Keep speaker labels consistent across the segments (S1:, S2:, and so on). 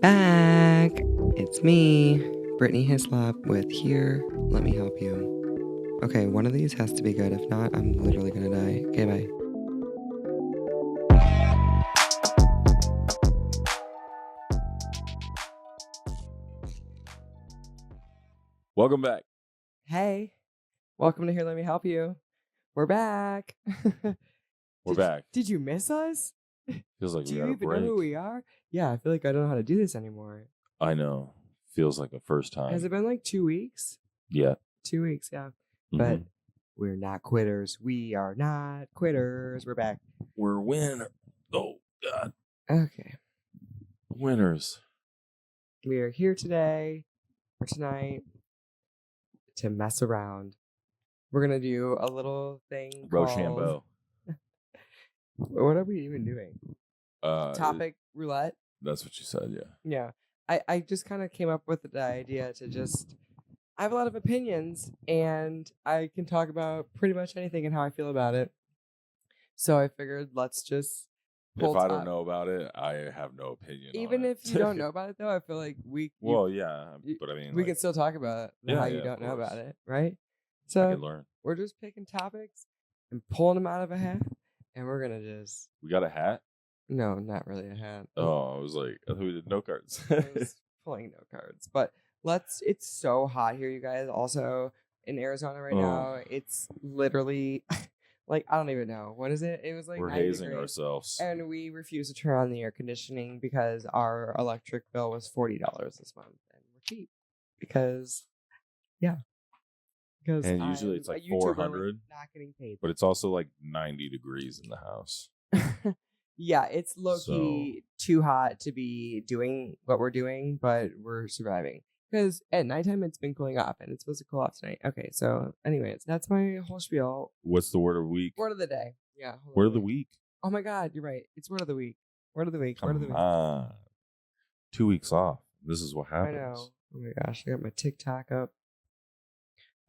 S1: back. It's me, Brittany Hislop with Here, Let Me Help You. Okay, one of these has to be good. If not, I'm literally gonna die. Okay, bye.
S2: Welcome back.
S1: Hey, welcome to Here, Let Me Help You. We're back.
S2: We're back.
S1: Did you miss us?
S2: Feels like
S1: Do
S2: we
S1: you
S2: got a
S1: even
S2: break.
S1: know who we are? Yeah, I feel like I don't know how to do this anymore.
S2: I know. Feels like the first time.
S1: Has it been like 2 weeks?
S2: Yeah.
S1: 2 weeks, yeah.
S2: Mhm.
S1: But we're not quitters. We are not quitters. We're back.
S2: We're winners. Oh, God.
S1: Okay.
S2: Winners.
S1: We are here today or tonight to mess around. We're going to do a little thing
S2: Rochambeau.
S1: What are we even doing? Topic roulette?
S2: That's what you said, yeah.
S1: Yeah. I just kind of came up with the idea to just... I have a lot of opinions, and I can talk about pretty much anything and how I feel about it. So I figured let's just...
S2: If I don't know about it, I have no opinion
S1: Even
S2: on
S1: if you don't know about it, though, I feel like
S2: Well, yeah, but I mean...
S1: we can still talk about how you don't know about it, right? So
S2: I can learn.
S1: We're just picking topics and pulling them out of a hat, and we're going to just...
S2: We got a hat?
S1: No, not really a hat.
S2: Oh, I was like, I thought we did no cards.
S1: I was pulling no cards. But it's so hot here, you guys. Also, in Arizona right now, it's literally... like, I don't even know. What is it? It was like
S2: we're
S1: 90
S2: hazing
S1: degrees.
S2: ourselves.
S1: And we refuse to turn on the air conditioning because our electric bill was $40 this month. And we're cheap. Because, yeah. Because
S2: And usually it's like $400.
S1: Not getting paid.
S2: But it's also like 90 degrees in the house.
S1: Yeah, it's low-key too hot to be doing what we're doing, but we're surviving. Because at nighttime, it's been cooling off, and it's supposed to cool off tonight. Okay, so anyways, that's my whole spiel.
S2: What's the word of the week?
S1: Word of the day. Yeah.
S2: Word of the week.
S1: Oh my God, you're right. It's word of the week. Word of the week.
S2: Come
S1: Word of the week.
S2: on. 2 weeks off. This is what happens.
S1: I know. Oh my gosh, I got my TikTok up.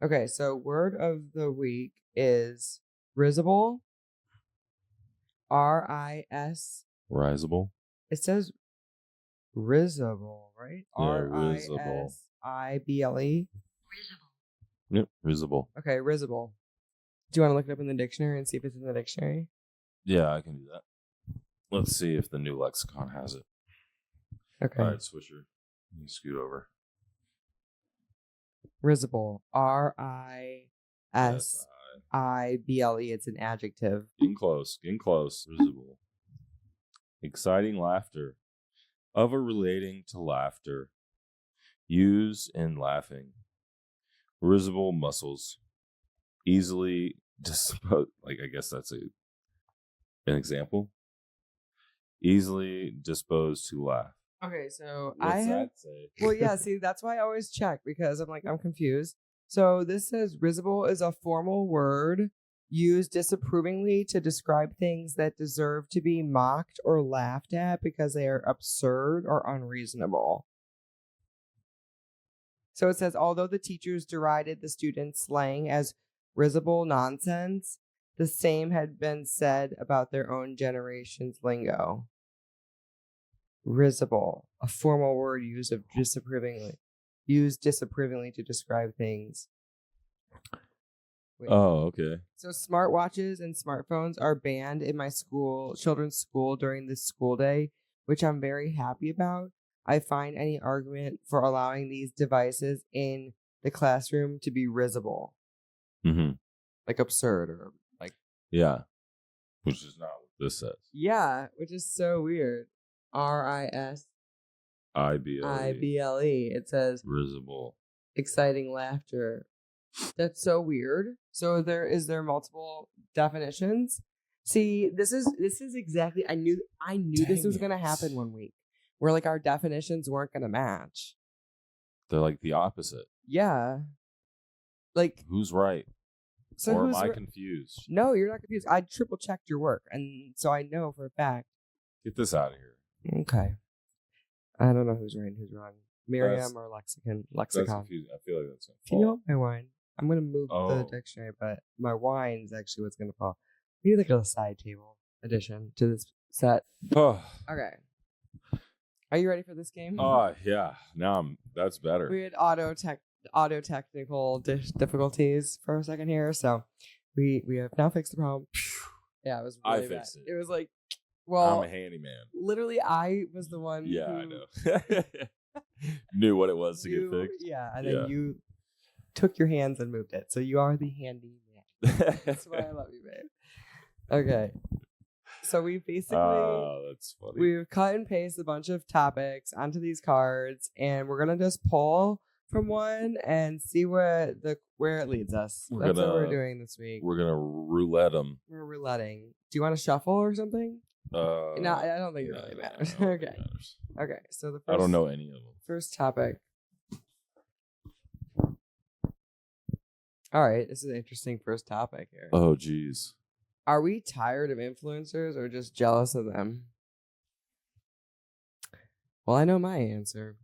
S1: Okay, so word of the week is Risible. R-I-S.
S2: Risible.
S1: It says Risible, right?
S2: Yeah, Risible.
S1: R-I-S-I-B-L-E.
S3: Risible.
S2: Yep, Risible.
S1: Okay, Risible. Do you want to look it up in the dictionary and see if it's in the dictionary?
S2: Yeah, I can do that. Let's see if the new lexicon has it.
S1: Okay.
S2: All right, Swisher. You scoot over.
S1: Risible. R-I-S-I-B-L-E. It's an adjective.
S2: Getting close. Getting close. Risible. Exciting laughter. Of or relating to laughter. Use in laughing. Risible muscles. Easily disposed. Like, I guess that's an example. Easily disposed to laugh.
S1: Okay, so
S2: What's that say?
S1: Well, yeah, see, that's why I always check because I'm confused. So this says risible is a formal word used disapprovingly to describe things that deserve to be mocked or laughed at because they are absurd or unreasonable. So it says, although the teachers derided the students' slang as risible nonsense, the same had been said about their own generation's lingo. Risible, a formal word used disapprovingly to describe things. Wait.
S2: Oh, okay.
S1: So smartwatches and smartphones are banned in my children's school during this school day, which I'm very happy about. I find any argument for allowing these devices in the classroom to be risible.
S2: Mm-hmm.
S1: Like absurd or like...
S2: Yeah. Which is not what this says.
S1: Yeah, which is so weird. R-I-S-I-B-L-E. It says
S2: Risible.
S1: Exciting laughter. That's so weird. So is there multiple definitions? See, this is exactly... I knew this was going to happen one week. Where like our definitions weren't going to match.
S2: They're like the opposite.
S1: Yeah. Like...
S2: Who's right?
S1: So
S2: or am I confused?
S1: No, you're not confused. I triple checked your work, and so I know for a fact.
S2: Get this out of here.
S1: Okay. I don't know who's right and who's wrong. Miriam or lexicon.
S2: That's confusing. I feel like that's
S1: Can you hold my wine? I'm going to move the dictionary, but my wine's actually what's going to fall. We need like a side table addition to this set.
S2: Oh.
S1: Okay. Are you ready for this game?
S2: Oh yeah. Now that's better.
S1: We had auto technical difficulties for a second here, so we have now fixed the problem. Yeah, it was really bad.
S2: fixed it.
S1: It was like, well,
S2: I'm a handyman.
S1: literally, I was the one.
S2: Yeah,
S1: who
S2: I know. Knew what it was to get fixed.
S1: Yeah, and then you took your hands and moved it, so you are the handy man. That's why I love you, babe. Okay. So we basically
S2: that's funny.
S1: we've cut and pasted a bunch of topics onto these cards, and we're gonna just pull from one and see where it leads us. That's what we're doing this week.
S2: We're gonna roulette them.
S1: We're rouletting. Do you want to shuffle or something? No, I don't think it really matters. Okay. Okay. So the first,
S2: I don't know any of them.
S1: First topic. All right, this is an interesting first topic here.
S2: Oh, geez.
S1: Are we tired of influencers or just jealous of them? Well, I know my answer.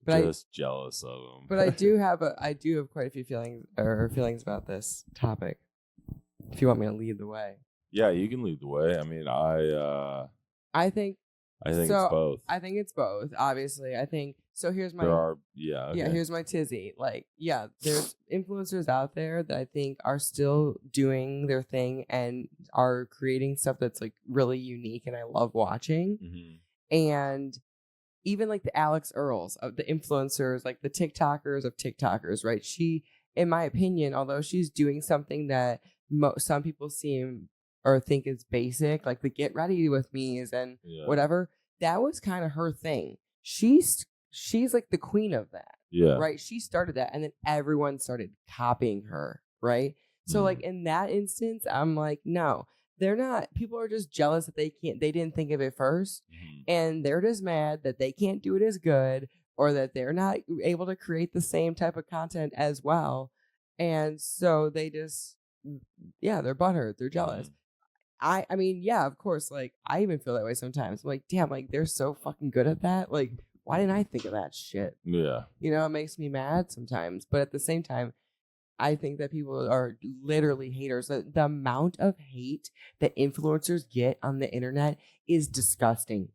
S1: But
S2: just jealous of them.
S1: But I do have quite a few feelings about this topic. If you want me to lead the way.
S2: Yeah, you can lead the way. I mean,
S1: I think
S2: it's both.
S1: I think it's both. Obviously, I think so. Here's my here's my tizzy. Like, yeah, there's influencers out there that I think are still doing their thing and are creating stuff that's like really unique, and I love watching. Mm-hmm. And even like the Alex Earls of the influencers, like the TikTokers of TikTokers, right? She, in my opinion, although she's doing something that some people seem or think is basic, like the get ready with me's and whatever, that was kind of her thing. She's like the queen of that. Yeah. Right. She started that, and then everyone started copying her. Right. So like in that instance, I'm like, no, they're not. People are just jealous that they didn't think of it first. Mm-hmm. And they're just mad that they can't do it as good, or that they're not able to create the same type of content as well. And so they just, they're butthurt. They're jealous. Mm-hmm. I mean, yeah, of course, like, I even feel that way sometimes. I'm like, damn, like, they're so fucking good at that. Like, why didn't I think of that shit? Yeah. You know, it makes me mad sometimes. But at the same time, I think that people are literally haters. The amount of hate that influencers get on the internet is disgusting.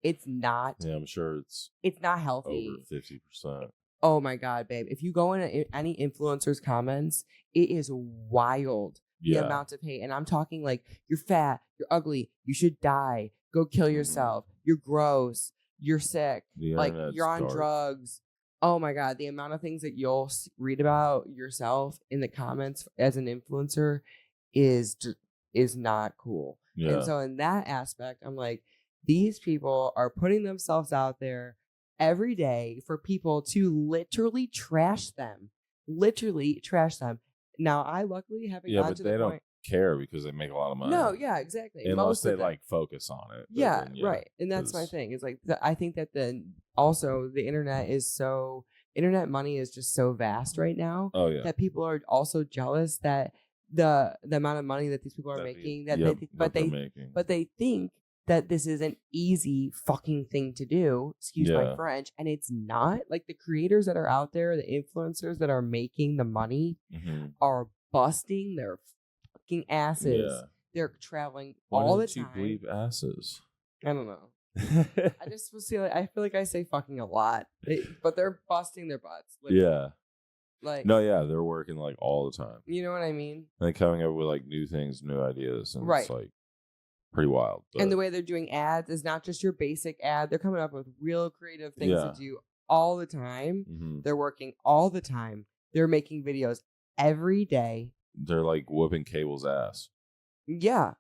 S1: It's not. Yeah,
S2: I'm sure it's
S1: not healthy.
S2: Over 50%.
S1: Oh, my God, babe. If you go into any influencer's comments, it is wild. The amount of hate. And I'm talking like, you're fat, you're ugly, you should die, go kill yourself, you're gross, you're sick, like you're on drugs. Oh my God, the amount of things that you'll read about yourself in the comments as an influencer is not cool. Yeah. And so in that aspect, I'm like, these people are putting themselves out there every day for people to literally trash them. Now, I luckily haven't gotten to the point.
S2: Yeah, but they don't care because they make a lot of money.
S1: No, yeah, exactly.
S2: Unless they like focus on it.
S1: Yeah, right. And that's my thing. Is like, I think that the internet money is just so vast right now. Oh yeah. That people are also jealous that the amount of money that these people are making. But they think that this is an easy fucking thing to do, excuse my French, and it's not. Like, the creators that are out there, the influencers that are making the money are busting their fucking asses. Yeah. They're traveling all the time.
S2: Why didn't you bleep asses?
S1: I don't know. I just feel like I say fucking a lot, but they're busting their butts.
S2: Yeah. Like, no, yeah, they're working like all the time.
S1: You know what I mean?
S2: And they're coming up with like new things, new ideas, and it's like pretty wild.
S1: But. And the way they're doing ads is not just your basic ad. They're coming up with real creative things to do all the time. Mm-hmm. They're working all the time. They're making videos every day.
S2: They're like whooping Cable's ass.
S1: Yeah.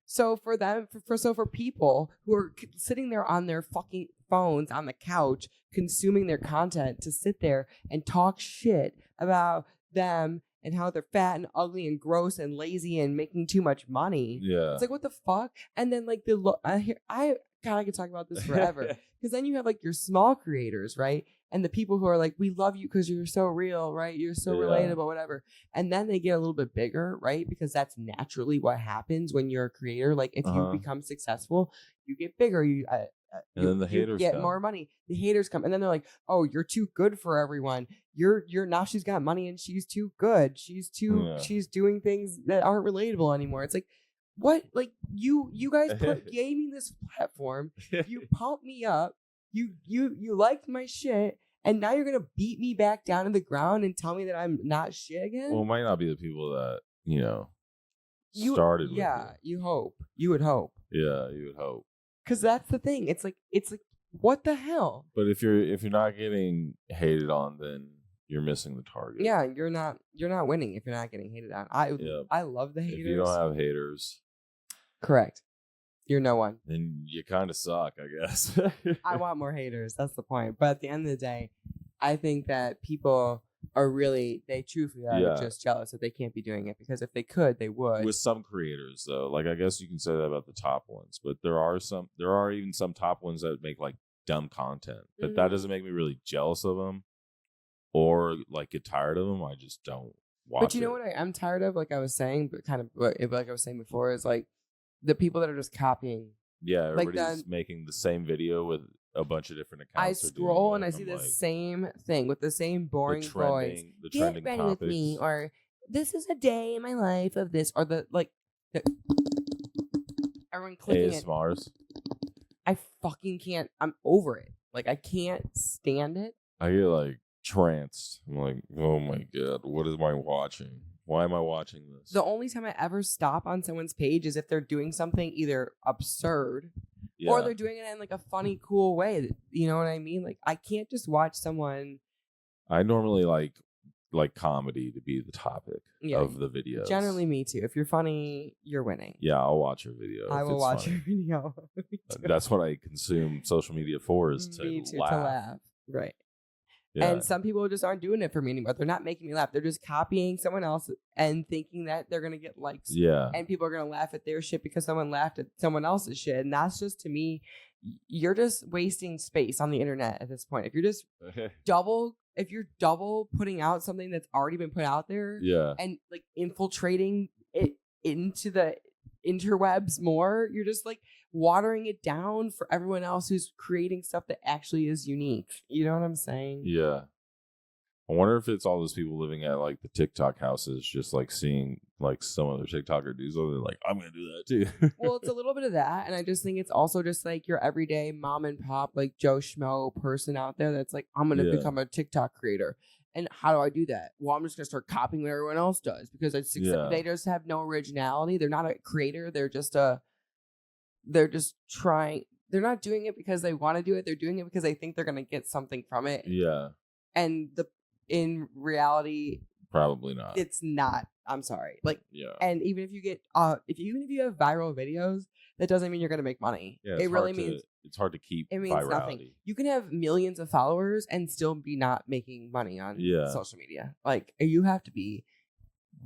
S1: So for them, for people who are sitting there on their fucking phones on the couch, consuming their content, to sit there and talk shit about them and how they're fat and ugly and gross and lazy and making too much money. Yeah. It's like, what the fuck? And then like I could talk about this forever. Because then you have like your small creators, right? And the people who are like, we love you because you're so real, right? You're so relatable, whatever. And then they get a little bit bigger, right? Because that's naturally what happens when you're a creator. Like, if you become successful, you get bigger. And
S2: then the haters
S1: get more money. The haters come, and then they're like, "Oh, you're too good for everyone. You're now she's got money and she's too good. She's doing things that aren't relatable anymore." It's like, What? Like you guys gave me this platform. You pumped me up. You liked my shit, and now you're gonna beat me back down to the ground and tell me that I'm not shit again.
S2: Well, it might not be the people that started.
S1: Yeah, you hope. You would hope.
S2: Yeah, you would hope.
S1: Because that's the thing. It's like what the hell?
S2: But if you're not getting hated on, then you're missing the target.
S1: Yeah, you're not winning if you're not getting hated on. I love the haters.
S2: If you don't have haters,
S1: correct. You're no one.
S2: Then you kind of suck, I guess.
S1: I want more haters. That's the point. But at the end of the day, I think that people are they truthfully are just jealous that they can't be doing it, because if they could, they would.
S2: With some creators, though, like I guess you can say that about the top ones, but there are even some top ones that make like dumb content, but that doesn't make me really jealous of them or like get tired of them. I just don't watch.
S1: But you know what I'm tired of? Like I was saying, but kind of like I was saying before, is like the people that are just copying.
S2: Yeah, everybody's making the same video with a bunch of different accounts.
S1: I scroll and I see the same thing with the same boring voice.
S2: The trending
S1: Get ready
S2: topics.
S1: with me, or this is a day in my life of this, or everyone clicking
S2: ASMRs.
S1: I fucking can't. I'm over it. Like I can't stand it.
S2: I get like tranced. I'm like, oh my god, what am I watching? Why am I watching this?
S1: The only time I ever stop on someone's page is if they're doing something either absurd or they're doing it in like a funny, cool way. You know what I mean? Like I can't just watch someone.
S2: I normally like comedy to be the topic of the video.
S1: Generally, me too. If you're funny, you're winning.
S2: Yeah, I'll watch your video.
S1: I will watch your video.
S2: That's what I consume social media for, is to laugh.
S1: Right.
S2: Yeah.
S1: And some people just aren't doing it for me anymore. They're not making me laugh. They're just copying someone else and thinking that they're going to get likes.
S2: Yeah.
S1: And people are going to laugh at their shit because someone laughed at someone else's shit. And that's just, to me, you're just wasting space on the internet at this point. If you're just double putting out something that's already been put out there, and like infiltrating it into the interwebs more, you're just like watering it down for everyone else who's creating stuff that actually is unique. You know what I'm saying?
S2: Yeah. I wonder if it's all those people living at like the TikTok houses, just like seeing like some other TikToker do something, like, I'm gonna do that too.
S1: Well, it's a little bit of that, and I just think it's also just like your everyday mom and pop, like Joe Schmo person out there that's like, I'm gonna become a TikTok creator. And how do I do that? Well, I'm just gonna start copying what everyone else does, because they just have no originality. They're not a creator. They're just trying. They're not doing it because they want to do it. They're doing it because they think they're gonna get something from it.
S2: Yeah.
S1: And in reality,
S2: probably not.
S1: It's not. I'm sorry. Like,
S2: yeah.
S1: And even if you get, if you have viral videos, that doesn't mean you're gonna make money.
S2: Yeah,
S1: it really means
S2: it's hard to keep.
S1: It means
S2: virality.
S1: Nothing. You can have millions of followers and still be not making money on social media. Like, you have to be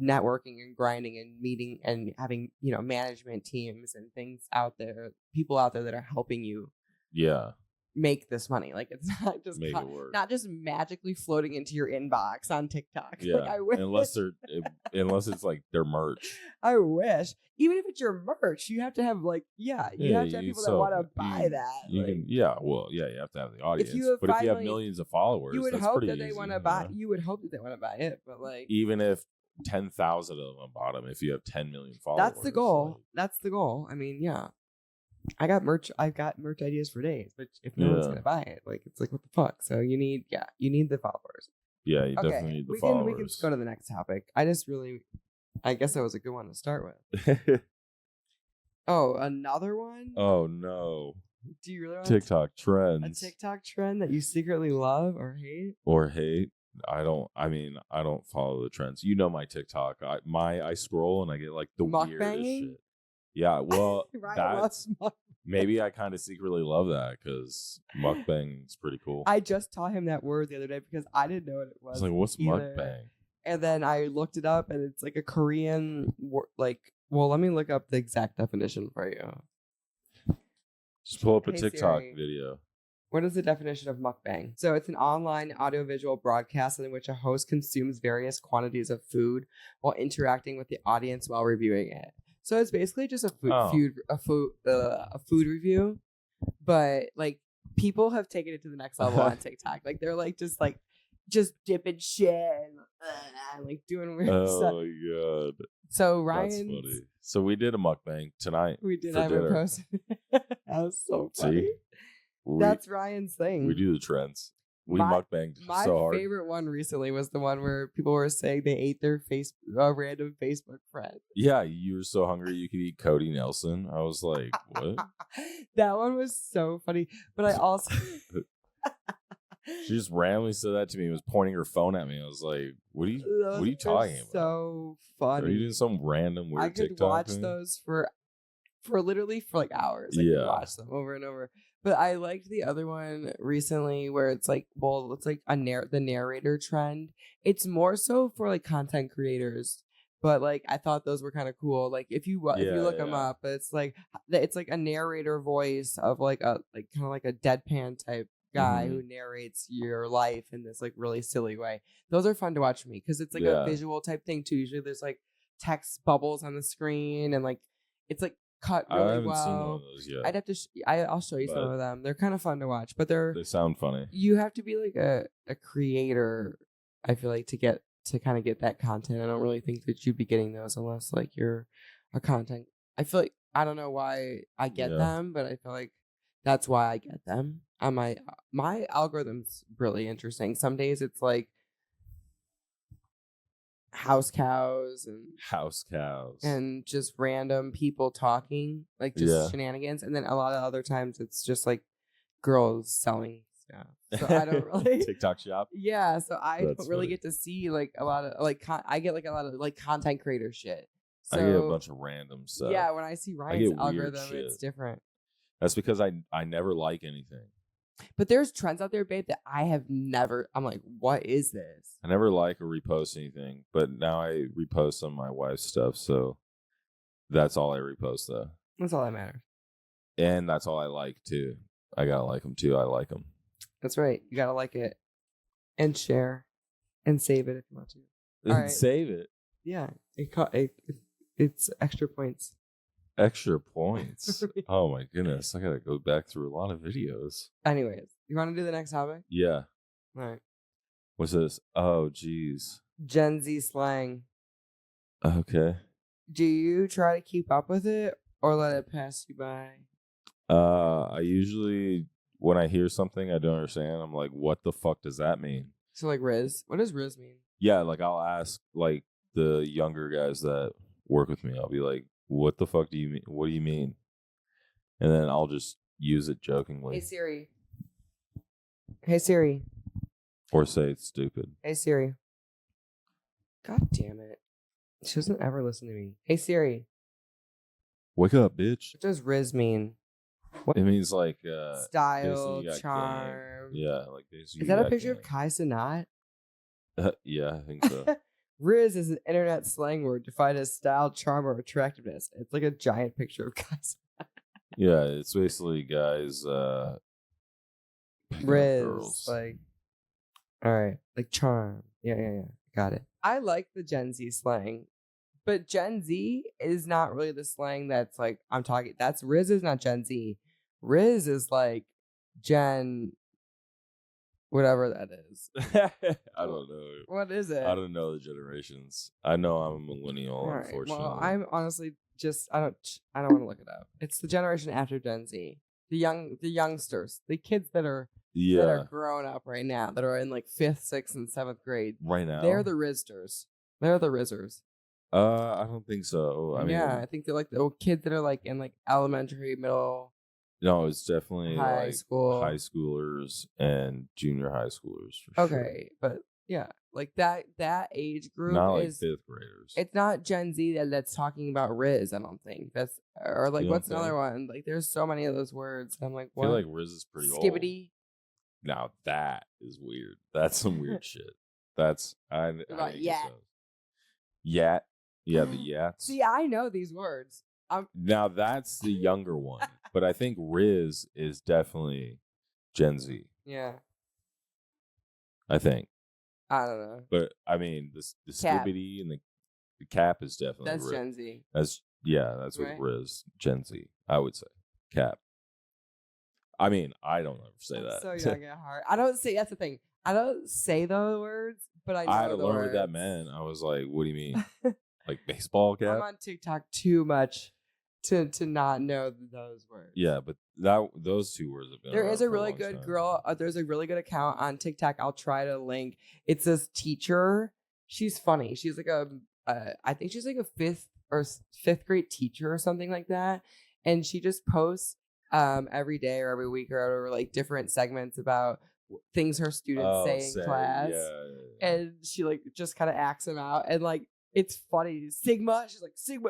S1: networking and grinding and meeting and having, management teams and things out there, people out there that are helping you. Yeah. Make this money. Like, it's not just
S2: make it work.
S1: Not just magically floating into your inbox on TikTok.
S2: Yeah.
S1: Like, I wish.
S2: unless it's like their merch.
S1: I wish. Even if it's your merch, you have to have you have to have people that want to buy that.
S2: You have to have the audience. If you have millions of followers,
S1: you would hope that they want to buy. You would hope that they want to buy it, but
S2: even if 10,000 of them bought them, if you have 10 million followers,
S1: that's the goal. That's the goal. I mean, yeah. I've got merch ideas for days, but if no one's gonna buy it, it's like, what the fuck? So you need the followers.
S2: Yeah, you definitely need the followers.
S1: We can go to the next topic. I guess that was a good one to start with. Oh, another one?
S2: Oh no.
S1: Do you really want
S2: TikTok trends?
S1: A TikTok trend that you secretly love or hate?
S2: I don't follow the trends. You know my TikTok. I scroll and I get like the weirdest shit. Yeah, well, maybe I kind of secretly love that because mukbang is pretty cool.
S1: I just taught him that word the other day because I didn't know what it was.
S2: I was like, what's mukbang?
S1: And then I looked it up, and it's like a Korean, well, let me look up the exact definition for you.
S2: Just pull up a TikTok video.
S1: What is the definition of mukbang? So it's an online audiovisual broadcast in which a host consumes various quantities of food while interacting with the audience while reviewing it. So it's basically just a food review, but people have taken it to the next level on TikTok. They're just dipping shit and like doing weird stuff.
S2: Oh my god.
S1: So
S2: That's funny. So we did a mukbang tonight.
S1: We did.
S2: For
S1: I haven't
S2: dinner.
S1: posted. That was so funny.
S2: See?
S1: That's Ryan's thing.
S2: We do the trends. We mukbanged so hard.
S1: My favorite one recently was the one where people were saying they ate their random Facebook friend.
S2: Yeah, you were so hungry you could eat Cody Nelson. I was like, what?
S1: That one was so funny. But I also...
S2: She just randomly said that to me and was pointing her phone at me. I was like, what are you talking about?
S1: So funny.
S2: Are you doing some random weird TikTok? I could
S1: watch
S2: thing?
S1: Those for literally for like hours. I could watch them over and over. But I liked the other one recently where it's like, well, it's like the narrator trend. It's more so for like content creators. But like I thought those were kind of cool. Like if you look them up, it's like a narrator voice of like a kind of like a deadpan type guy who narrates your life in this like really silly way. Those are fun to watch for me because it's like a visual type thing too. Usually there's like text bubbles on the screen and like it's like cut really
S2: I haven't
S1: well.
S2: seen one of those yet.
S1: I'd have to. I'll show you some of them. They're kind of fun to watch, but they
S2: sound funny.
S1: You have to be like a creator. I feel like to kind of get that content. I don't really think that you'd be getting those unless like you're a content. I feel like I don't know why I get them, but I feel like that's why I get them. My algorithm's really interesting. Some days it's like house cows and just random people talking, like just shenanigans, and then a lot of other times it's just like girls selling stuff. So I don't really
S2: TikTok shop.
S1: Yeah, so I don't really get to see like a lot of like I get like a lot of like content creator shit. So,
S2: I get a bunch of random stuff.
S1: Yeah, when I see Ryan's algorithm, it's different.
S2: That's because I never like anything.
S1: But there's trends out there, babe, that I have never. I'm like, what is this?
S2: I never like or repost anything, but now I repost some of my wife's stuff, so that's all I repost, though.
S1: That's all that matters.
S2: And that's all I like too. I gotta like them too. I like them.
S1: That's right. You gotta like it and share and save it if you want to.
S2: And save it.
S1: Yeah, it's extra points.
S2: Extra points. Oh my goodness. I gotta go back through a lot of videos.
S1: Anyways, you want to do the next topic?
S2: Yeah.
S1: All right.
S2: What's this? Oh, geez.
S1: Gen Z slang.
S2: Okay.
S1: Do you try to keep up with it or let it pass you by?
S2: I usually, when I hear something I don't understand, I'm like, what the fuck does that mean?
S1: So like Riz? What does Riz mean?
S2: Yeah, like I'll ask like the younger guys that work with me. I'll be like, what the fuck do you mean? What do you mean? And then I'll just use it jokingly.
S1: Hey Siri. Hey Siri.
S2: Or say it's stupid.
S1: Hey Siri. God damn it. She doesn't ever listen to me. Hey Siri.
S2: Wake up, bitch.
S1: What does Riz mean?
S2: What? It means like
S1: style, charm.
S2: Game. Yeah, like
S1: is that a picture of Kai Cenat?
S2: Yeah, I think so.
S1: Riz is an internet slang word defined as style, charm, or attractiveness. It's like a giant picture of Kai Cenat.
S2: Yeah, it's basically guys
S1: Riz,
S2: girls.
S1: like, all right, like charm. Yeah. Got it. I like the Gen Z slang. But Gen Z is not really the slang that's like, I'm talking, that's Riz is not Gen Z. Riz is like Gen, whatever that is.
S2: I don't know.
S1: What is it?
S2: I don't know the generations. I know I'm a millennial,
S1: right,
S2: unfortunately.
S1: well, I'm honestly just, I don't want to look it up. It's the generation after Gen Z. The youngsters, the kids that are growing up right now, that are in like 5th, 6th, and 7th grade.
S2: Right now.
S1: They're the Rizzers. They're the Rizzers.
S2: I don't think so. I mean,
S1: I think they're like the old kids that are like in like elementary, middle.
S2: No, it's definitely
S1: high
S2: like
S1: school,
S2: high schoolers and junior high schoolers. For sure.
S1: But yeah, like that age group
S2: not like
S1: is
S2: 5th graders.
S1: It's not Gen Z that's talking about Riz. I don't think that's or like what's another one? Like there's so many of those words. I'm like, what?
S2: I feel like Riz is pretty
S1: Skibbity.
S2: old. Now that is weird. That's some weird shit. That's Yat. Yeah, the yats.
S1: See, I know these words.
S2: Now that's the younger one, but I think Riz is definitely Gen Z.
S1: Yeah.
S2: I think.
S1: I don't know.
S2: But I mean, the skibbity and the cap is definitely
S1: that's
S2: Riz.
S1: Gen Z.
S2: That's what Riz, Gen Z, I would say. Cap. I mean, I don't ever say that.
S1: So young at heart. I don't say, that's the thing. I don't say those words, but I know
S2: I had to
S1: the
S2: learn
S1: words.
S2: what that meant. I was like, what do you mean? Like baseball cap?
S1: I'm on TikTok too much to not know those words.
S2: Yeah, but those 2 words have been
S1: There
S2: around
S1: is a
S2: for
S1: really
S2: long
S1: good
S2: time.
S1: girl. There's a really good account on TikTok. I'll try to link. It's this teacher. She's funny. She's like I think she's like a fifth grade teacher or something like that. And she just posts every day or every week or whatever, like different segments about things her students say in class.
S2: Yeah.
S1: And she like just kind of acts them out. And like, it's funny. Sigma. She's like, Sigma.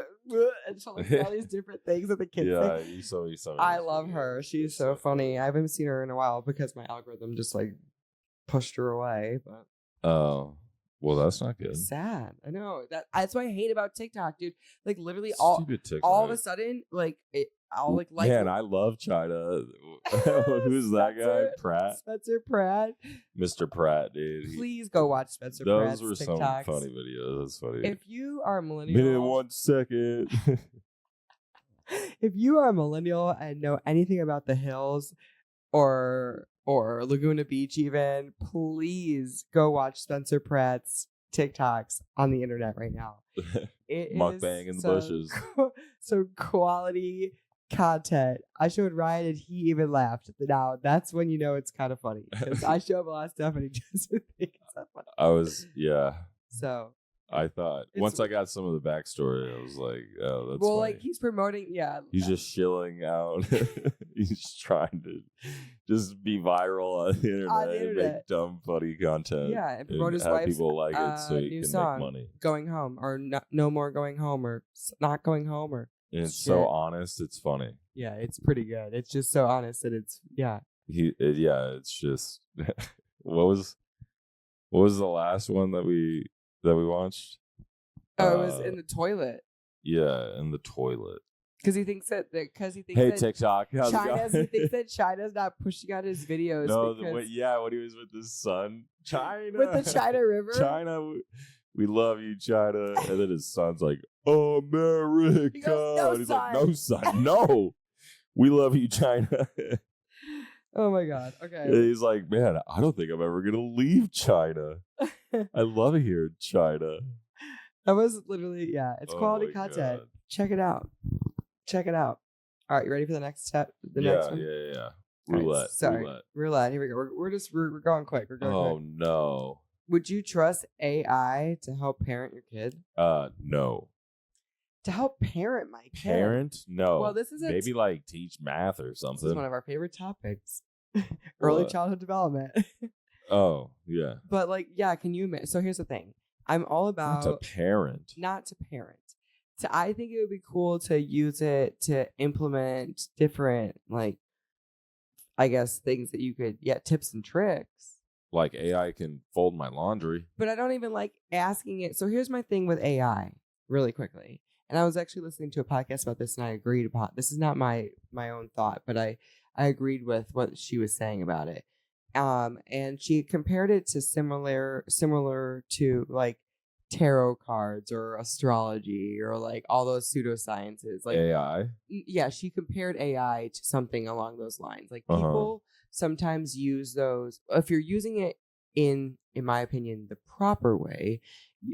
S1: And she'll like all these different things that the kids say.
S2: You saw me.
S1: I love her. She's so funny. I haven't seen her in a while because my algorithm just like pushed her away. But
S2: oh, well, that's not good.
S1: Sad. I know. That's what I hate about TikTok, dude. Like literally
S2: Stupid TikTok.
S1: all of a sudden, like I'll like
S2: Man, I love China. Who's that guy? Pratt.
S1: Spencer Pratt.
S2: Mr. Pratt, dude.
S1: Please go watch Spencer Pratt's
S2: Those were
S1: TikToks.
S2: some funny videos. That's funny.
S1: If you are a millennial,
S2: minute 1 second.
S1: If you are a millennial and know anything about the hills or Laguna Beach even, please go watch Spencer Pratt's TikToks on the internet right now. It
S2: Mukbang in the bushes.
S1: So quality content. I showed Ryan and he even laughed. Now that's when you know it's kind of funny. Because I show him a lot of stuff and he just thinks it's not funny. So
S2: I thought once I got some of the backstory, I was like, "Oh, that's
S1: well,
S2: funny."
S1: like he's promoting,
S2: He's just shilling out. He's trying to just be viral on the internet, and make dumb, funny content.
S1: Yeah, and promote his
S2: have
S1: wife's
S2: people like it so he
S1: new
S2: can
S1: song,
S2: make money.
S1: Going home, or no more going home, or not going home, or
S2: and it's so honest, it's funny.
S1: Yeah, it's pretty good. It's just so honest that it's
S2: It's just what was the last one that we watched?
S1: Oh, it was in the toilet.
S2: Yeah, in the toilet.
S1: Because he thinks that
S2: hey, TikTok,
S1: he thinks that China's not pushing out his videos.
S2: No, when he was with his son, China,
S1: with the China River,
S2: China, we love you, China, and then his son's like, America,
S1: he goes, no,
S2: he's
S1: son.
S2: like, no, son, no, we love you, China.
S1: Oh my God. Okay.
S2: And he's like, man, I don't think I'm ever gonna leave China. I love it here in China.
S1: That was literally, it's quality content.
S2: God.
S1: Check it out. All right, you ready for the next step? Next one?
S2: Yeah. Roulette.
S1: Right, sorry. Roulette. Here we go. We're going quick. We're going quick.
S2: No.
S1: Would you trust AI to help parent your kid?
S2: No.
S1: To help parent my kid?
S2: Parent? No.
S1: Well, this is
S2: maybe like teach math or something.
S1: This is one of our favorite topics. Early childhood development.
S2: Oh, yeah.
S1: But like, can you imagine? So here's the thing. I'm all about
S2: not to parent.
S1: So I think it would be cool to use it to implement different, like, I guess things that you could, tips and tricks.
S2: Like AI can fold my laundry.
S1: But I don't even like asking it. So here's my thing with AI, really quickly. And I was actually listening to a podcast about this, and I agreed about this is not my own thought, but I agreed with what she was saying about it. And she compared it to similar to like tarot cards or astrology or like all those pseudosciences. Like
S2: AI?
S1: Yeah, she compared AI to something along those lines. Like people sometimes use those. If you're using it in my opinion, the proper way,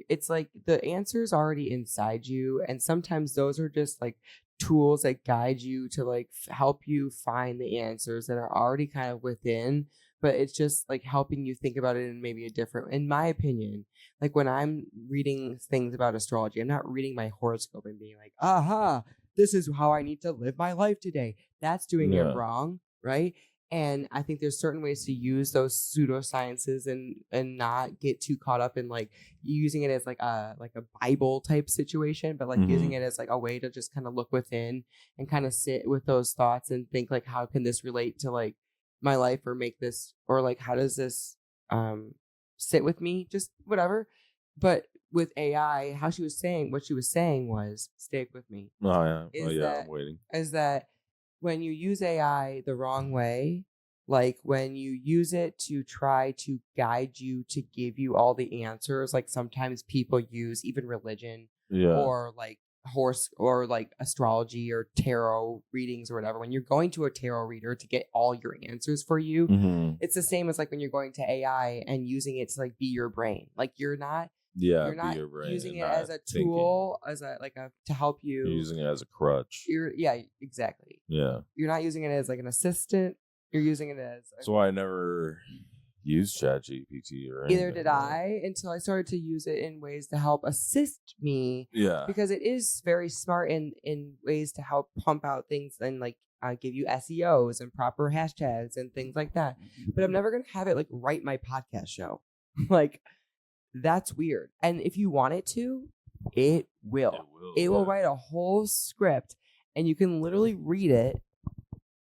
S1: it's like the answer is already inside you. And sometimes those are just like tools that guide you to like help you find the answers that are already kind of within, but it's just like helping you think about it in maybe a different, in my opinion, like when I'm reading things about astrology, I'm not reading my horoscope and being like, aha, this is how I need to live my life today. That's doing it wrong, right? And I think there's certain ways to use those pseudosciences and not get too caught up in like using it as like a Bible type situation, but like using it as like a way to just kind of look within and kind of sit with those thoughts and think like, how can this relate to like my life or make this, or like, how does this sit with me? Just whatever. But with AI, what she was saying was, stick with me.
S2: Oh yeah. I'm waiting.
S1: Is that when you use AI the wrong way, like when you use it to try to guide you to give you all the answers, like sometimes people use even religion or like horse or like astrology or tarot readings or whatever, when you're going to a tarot reader to get all your answers for you, it's the same as like when you're going to AI and using it to like be your brain. Like you're not
S2: your brain
S1: using it as a tool, as a to help you.
S2: You're using it as a crutch.
S1: Exactly.
S2: Yeah.
S1: You're not using it as like an assistant. You're using it as.
S2: So I never used ChatGPT or anything.
S1: Either did I, until I started to use it in ways to help assist me.
S2: Yeah.
S1: Because it is very smart in ways to help pump out things and like give you SEOs and proper hashtags and things like that. But I'm never going to have it like write my podcast show. Like, that's weird. And if you want it to, it will. It will write a whole script and you can literally read it.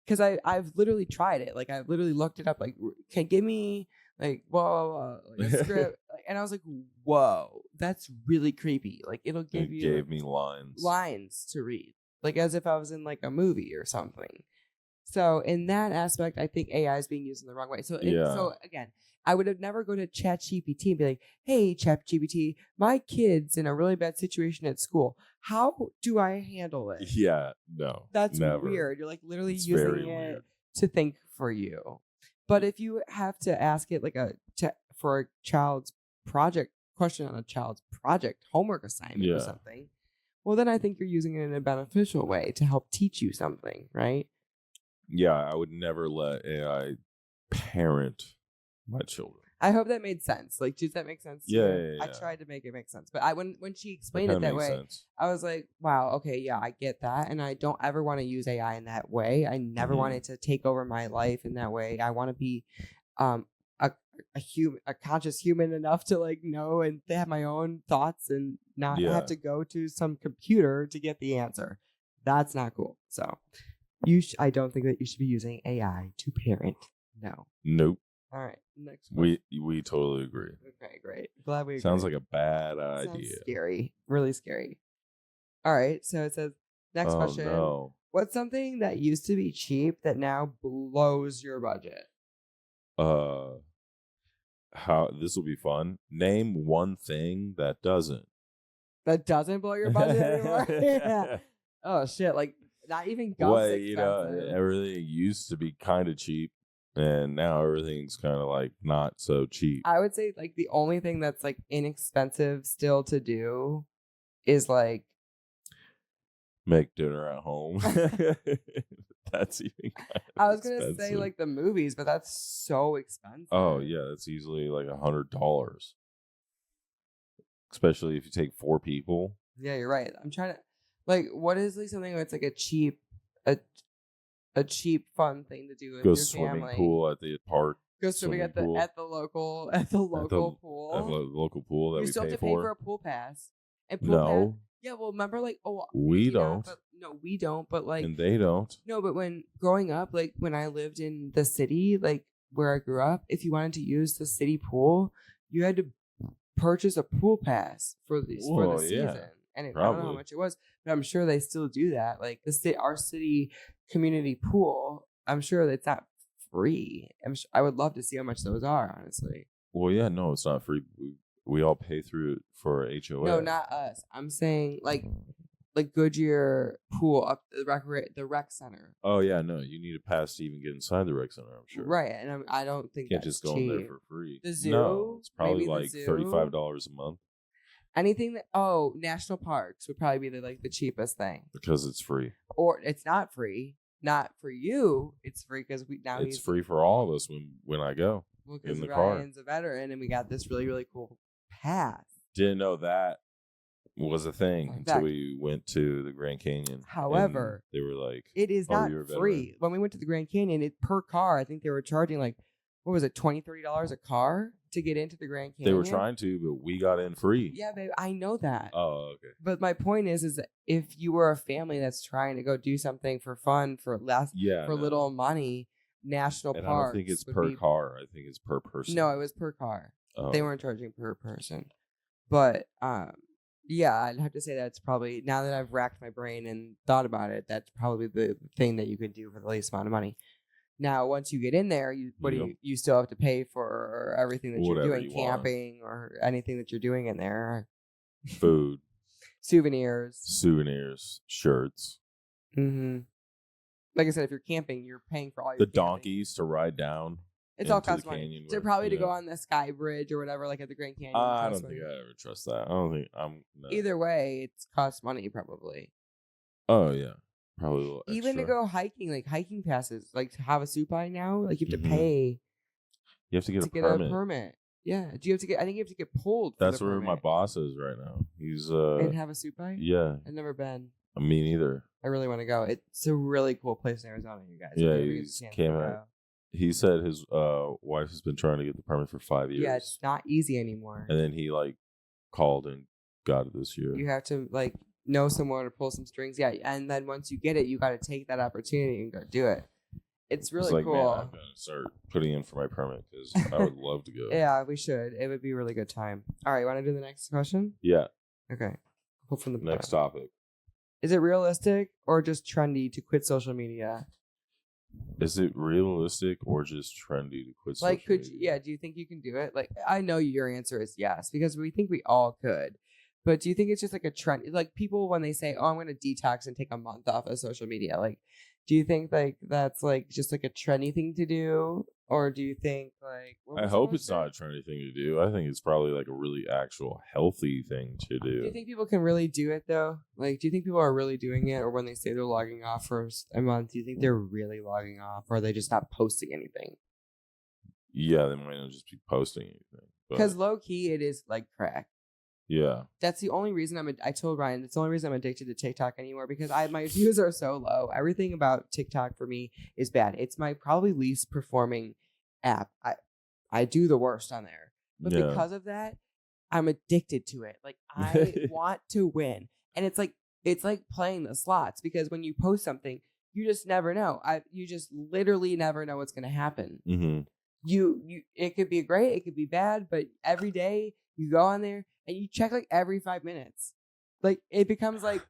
S1: Because I've literally tried it. Like, I've literally looked it up. Like, can give me, like, whoa, like a script. And I was like, whoa, that's really creepy. Like, it'll give you. It
S2: gave me lines.
S1: Lines to read. Like, as if I was in, like, a movie or something. So, in that aspect, I think AI is being used in the wrong way. So, so again, I would have never go to ChatGPT and be like, hey, ChatGPT, my kid's in a really bad situation at school. How do I handle it?
S2: Yeah, no.
S1: That's
S2: never.
S1: Weird. You're like literally using it to think for you. But if you have to ask it like for a child's project question on a child's project homework assignment or something, well, then I think you're using it in a beneficial way to help teach you something, right?
S2: Yeah, I would never let AI parent my children.
S1: I hope that made sense. Like, does that make sense?
S2: Yeah.
S1: I tried to make it make sense, but when she explained it that way, I was like, wow, okay, yeah, I get that, and I don't ever want to use AI in that way. I never wanted to take over my life in that way. I want to be, a conscious human enough to like know and to have my own thoughts and not have to go to some computer to get the answer. That's not cool. So, I don't think that you should be using AI to parent. No.
S2: Nope.
S1: All right, next question.
S2: We totally agree.
S1: Okay, great. Glad we agree.
S2: Sounds like a bad idea.
S1: Sounds scary. Really scary. All right, so it says, next question.
S2: No.
S1: What's something that used to be cheap that now blows your budget?
S2: How this will be fun. Name one thing that doesn't.
S1: That doesn't blow your budget anymore? Yeah. Oh, shit. Like, not even Gulf's expensive.
S2: Everything used to be kind of cheap. And now everything's kind of like not so cheap.
S1: I would say like the only thing that's like inexpensive still to do is like
S2: make dinner at home. That's even kind of
S1: I was going to say like the movies, but that's so expensive.
S2: Oh, yeah. That's easily like $100. Especially if you take 4 people.
S1: Yeah, you're right. I'm trying to like, what is like something that's like a cheap fun thing to do with
S2: go
S1: your
S2: swimming
S1: family.
S2: Pool at the park.
S1: Go swimming at the local pool.
S2: At the local pool that we
S1: still
S2: pay
S1: have to pay for a pool pass. And
S2: no.
S1: Yeah, well, remember like
S2: we don't.
S1: We don't. But like,
S2: and they don't.
S1: No, but when growing up, like when I lived in the city, like where I grew up, if you wanted to use the city pool, you had to purchase a pool pass for the season. And I don't know how much it was, but I'm sure they still do that. Like our city community pool, I'm sure it's not free. I would love to see how much those are, honestly.
S2: Well, yeah, no, it's not free. We all pay through it for HOA.
S1: No, not us. I'm saying like Goodyear pool up the rec center.
S2: Oh yeah, no, you need a pass to even get inside the rec center. I'm sure.
S1: Right, and I don't think
S2: you can't
S1: that's
S2: just go in there for free.
S1: The zoo,
S2: no, it's probably like $35 a month.
S1: Anything that national parks would probably be the cheapest thing
S2: because it's free.
S1: Or it's not free. Not for you. It's free because
S2: it's free for all of us when I go.
S1: Well, because Ryan's a veteran and we got this really, really cool pass.
S2: Didn't know that was a thing until we went to the Grand Canyon.
S1: However,
S2: they were like,
S1: it is not free. When we went to the Grand Canyon, per car, I think they were charging like, what was it, $20, $30 a car to get into the Grand Canyon?
S2: They were trying to, but we got in free.
S1: Yeah, babe, I know that.
S2: Oh, okay.
S1: But my point is that if you were a family that's trying to go do something for fun for little money, national parks.
S2: I don't think it's per car. I think it's per person.
S1: No, it was per car.
S2: Oh.
S1: They weren't charging per person. But yeah, I'd have to say that's probably, now that I've racked my brain and thought about it, that's probably the thing that you could do for the least amount of money. Now, once you get in there, you still have to pay for everything that you're doing, camping or anything that you're doing in there.
S2: Food.
S1: Souvenirs.
S2: Shirts.
S1: Mm-hmm. Like I said, if you're camping, you're paying for all your
S2: the donkeys to ride down.
S1: It's all costs money. So probably to go on the Sky Bridge or whatever, like at the Grand Canyon.
S2: I don't think I ever trust that. I don't think no.
S1: Either way, it's cost money probably.
S2: Oh yeah, probably a little
S1: even
S2: extra.
S1: to go hiking, like hiking passes, like to have a supine now, like you have to pay.
S2: You have to get a
S1: permit. Yeah. Do you have to get? I think you have to get pulled.
S2: That's where my boss is right now. He's
S1: and have a supine.
S2: Yeah.
S1: I've never been.
S2: Me neither.
S1: I really want to go. It's a really cool place in Arizona, you guys.
S2: Yeah, came out. He said his wife has been trying to get the permit for 5 years.
S1: Yeah, it's not easy anymore.
S2: And then he called and got it this year.
S1: You have to know someone or pull some strings. Yeah, and then once you get it, you got to take that opportunity and go do it. It's really cool.
S2: Man, I'm gonna start putting in for my permit because I would love to go.
S1: Yeah, we should. It would be a really good time. All right, want to do the next question?
S2: Yeah.
S1: Okay. Hope from the
S2: next topic.
S1: Is it realistic or just trendy to quit social media?
S2: Is it realistic or just trendy to quit social media?
S1: Do you think you can do it? I know your answer is yes, because we think we all could. But do you think it's just a trend? People, when they say, oh, I'm going to detox and take a month off of social media, do you think that's just a trendy thing to do? Or do you think
S2: I hope it's not a trendy thing to do. I think it's probably a really actual healthy thing to do.
S1: Do you think people can really do it though? Do you think people are really doing it? Or when they say they're logging off for a month, do you think they're really logging off? Or are they just not posting anything?
S2: Yeah, they might not just be posting anything.
S1: Because low key, it is like crack.
S2: Yeah.
S1: That's the only reason I told Ryan, it's the only reason I'm addicted to TikTok anymore, because my views are so low. Everything about TikTok for me is bad. It's my probably least performing app. I do the worst on there. But because of that, I'm addicted to it. I want to win. And it's like playing the slots, because when you post something, you just never know. You just literally never know what's going to happen.
S2: Mm-hmm.
S1: You it could be great, it could be bad, but every day you go on there and you check every 5 minutes. It becomes I've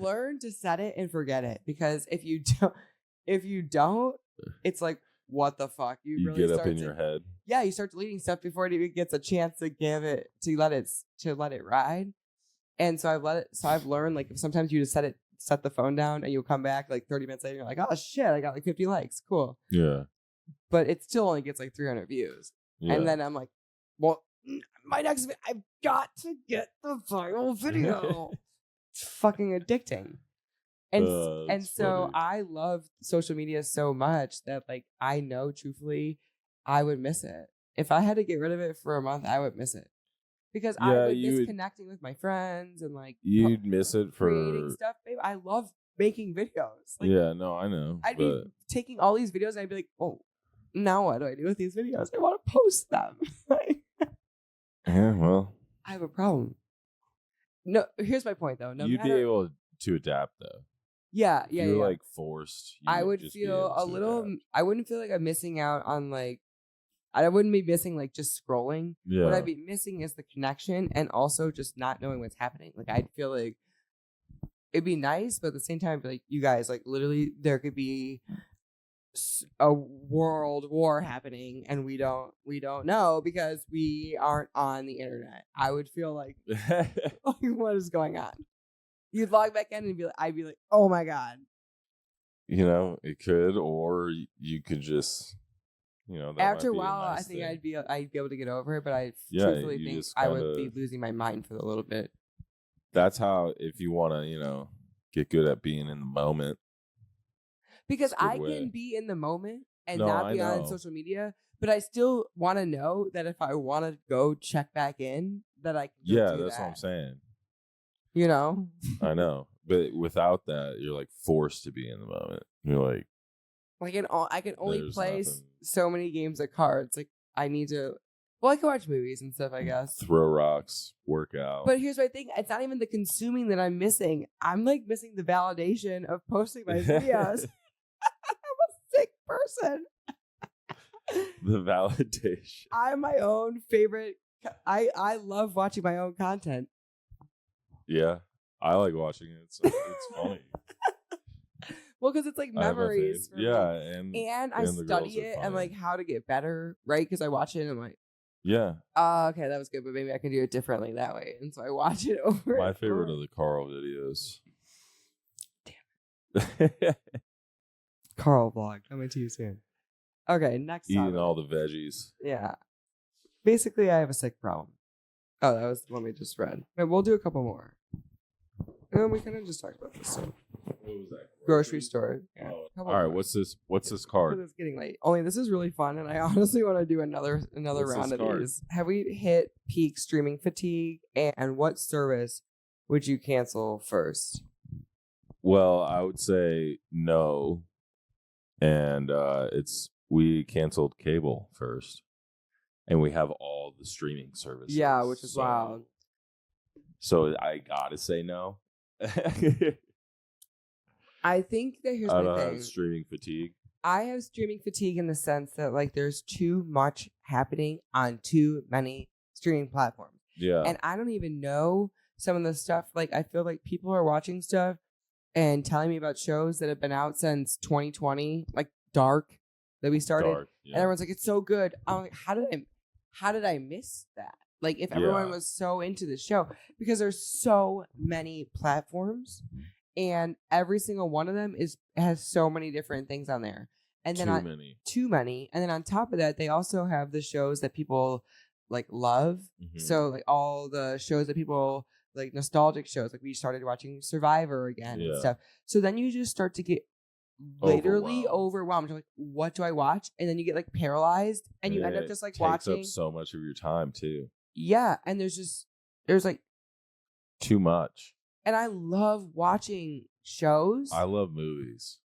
S1: learned to set it and forget it, because if you don't, it's what the fuck? You really
S2: get up in your head.
S1: Yeah, you start deleting stuff before it even gets a chance to let it ride. And so I've learned if sometimes you just set the phone down and you'll come back 30 minutes later, you're like, oh shit, I got 50 likes. Cool.
S2: Yeah.
S1: But it still only gets 300 views. Yeah. And then I'm like, well, my next video, I've got to get the viral video. It's fucking addicting. And so I love social media so much that I know truthfully I would miss it. If I had to get rid of it for a month, I would miss it. Because I would miss connecting with my friends and
S2: you'd miss it for
S1: creating stuff, babe. I love making videos.
S2: Yeah, no, I know.
S1: I'd be taking all these videos and I'd be like, oh, now what do I do with these videos? I want to post them.
S2: Yeah, well,
S1: I have a problem. No, here's my point though.
S2: You'd be able to adapt though.
S1: Yeah.
S2: You're forced.
S1: I would feel a little. Adapt. I wouldn't feel like I'm missing out on I wouldn't be missing just scrolling.
S2: Yeah.
S1: What I'd be missing is the connection, and also just not knowing what's happening. I'd feel it'd be nice, but at the same time, you guys, literally, there could be a world war happening, and we don't know because we aren't on the internet. I would feel what is going on? You'd log back in and I'd be like, oh my god.
S2: It could, or you could just.
S1: After a while, I think I'd be able to get over it, but I truthfully think I would be losing my mind for a little bit.
S2: That's how, if you want to, get good at being in the moment.
S1: Because I can be in the moment and not be on social media, but I still want to know that if I want to go check back in, that I can.
S2: Yeah, that's what I'm saying.
S1: I
S2: know, but without that, you're forced to be in the moment. You're
S1: I can only play so many games of cards. I need to. Well, I can watch movies and stuff, I guess.
S2: Throw rocks, work out.
S1: But here's my thing: it's not even the consuming that I'm missing. I'm missing the validation of posting my videos. I'm a sick person.
S2: The validation.
S1: I'm my own favorite. I love watching my own content.
S2: Yeah, I like watching it. It's funny.
S1: Well, because it's memories.
S2: Yeah,
S1: and I study it and how to get better, right? Because I watch it and I'm
S2: Yeah.
S1: Okay, that was good, but maybe I can do it differently that way. And so I watch it over.
S2: My favorite are the Carl videos.
S1: Damn it. Carl vlog. Coming to you soon. Okay, next
S2: Eating
S1: topic.
S2: all the veggies.
S1: Yeah. Basically, I have a sick problem. Oh, that was the one we just read. But we'll do a couple more. And we kind of just talked about this. So.
S2: What was that?
S1: Grocery store. Yeah.
S2: Oh. All right, what's this card?
S1: It's getting late. Only this is really fun, and I honestly want to do another round of these. Have we hit peak streaming fatigue? And what service would you cancel first?
S2: Well, I would say no. And we canceled cable first. And we have all the streaming services.
S1: Yeah, which is wild.
S2: So I gotta say no.
S1: I think that here's
S2: I
S1: my
S2: don't
S1: thing.
S2: have streaming fatigue.
S1: I have streaming fatigue in the sense that like there's too much happening on too many streaming platforms.
S2: Yeah.
S1: And I don't even know some of the stuff. Like I feel like people are watching stuff and telling me about shows that have been out since 2020, like Dark that we started.
S2: Dark, yeah.
S1: And everyone's like, it's so good. I'm like, how did I miss that? Like if everyone was so into the show, because there's so many platforms and every single one of them has so many different things on there. And then too many. And then on top of that, they also have the shows that people like love. Mm-hmm. So like all the shows that people like, nostalgic shows, like we started watching Survivor again and stuff. So then you just start to get literally overwhelmed. You're like, what do I watch? And then you get like paralyzed and you end up just like watching. It takes
S2: up so much of your time too.
S1: Yeah. And there's like
S2: too much.
S1: And I love watching shows.
S2: I love movies.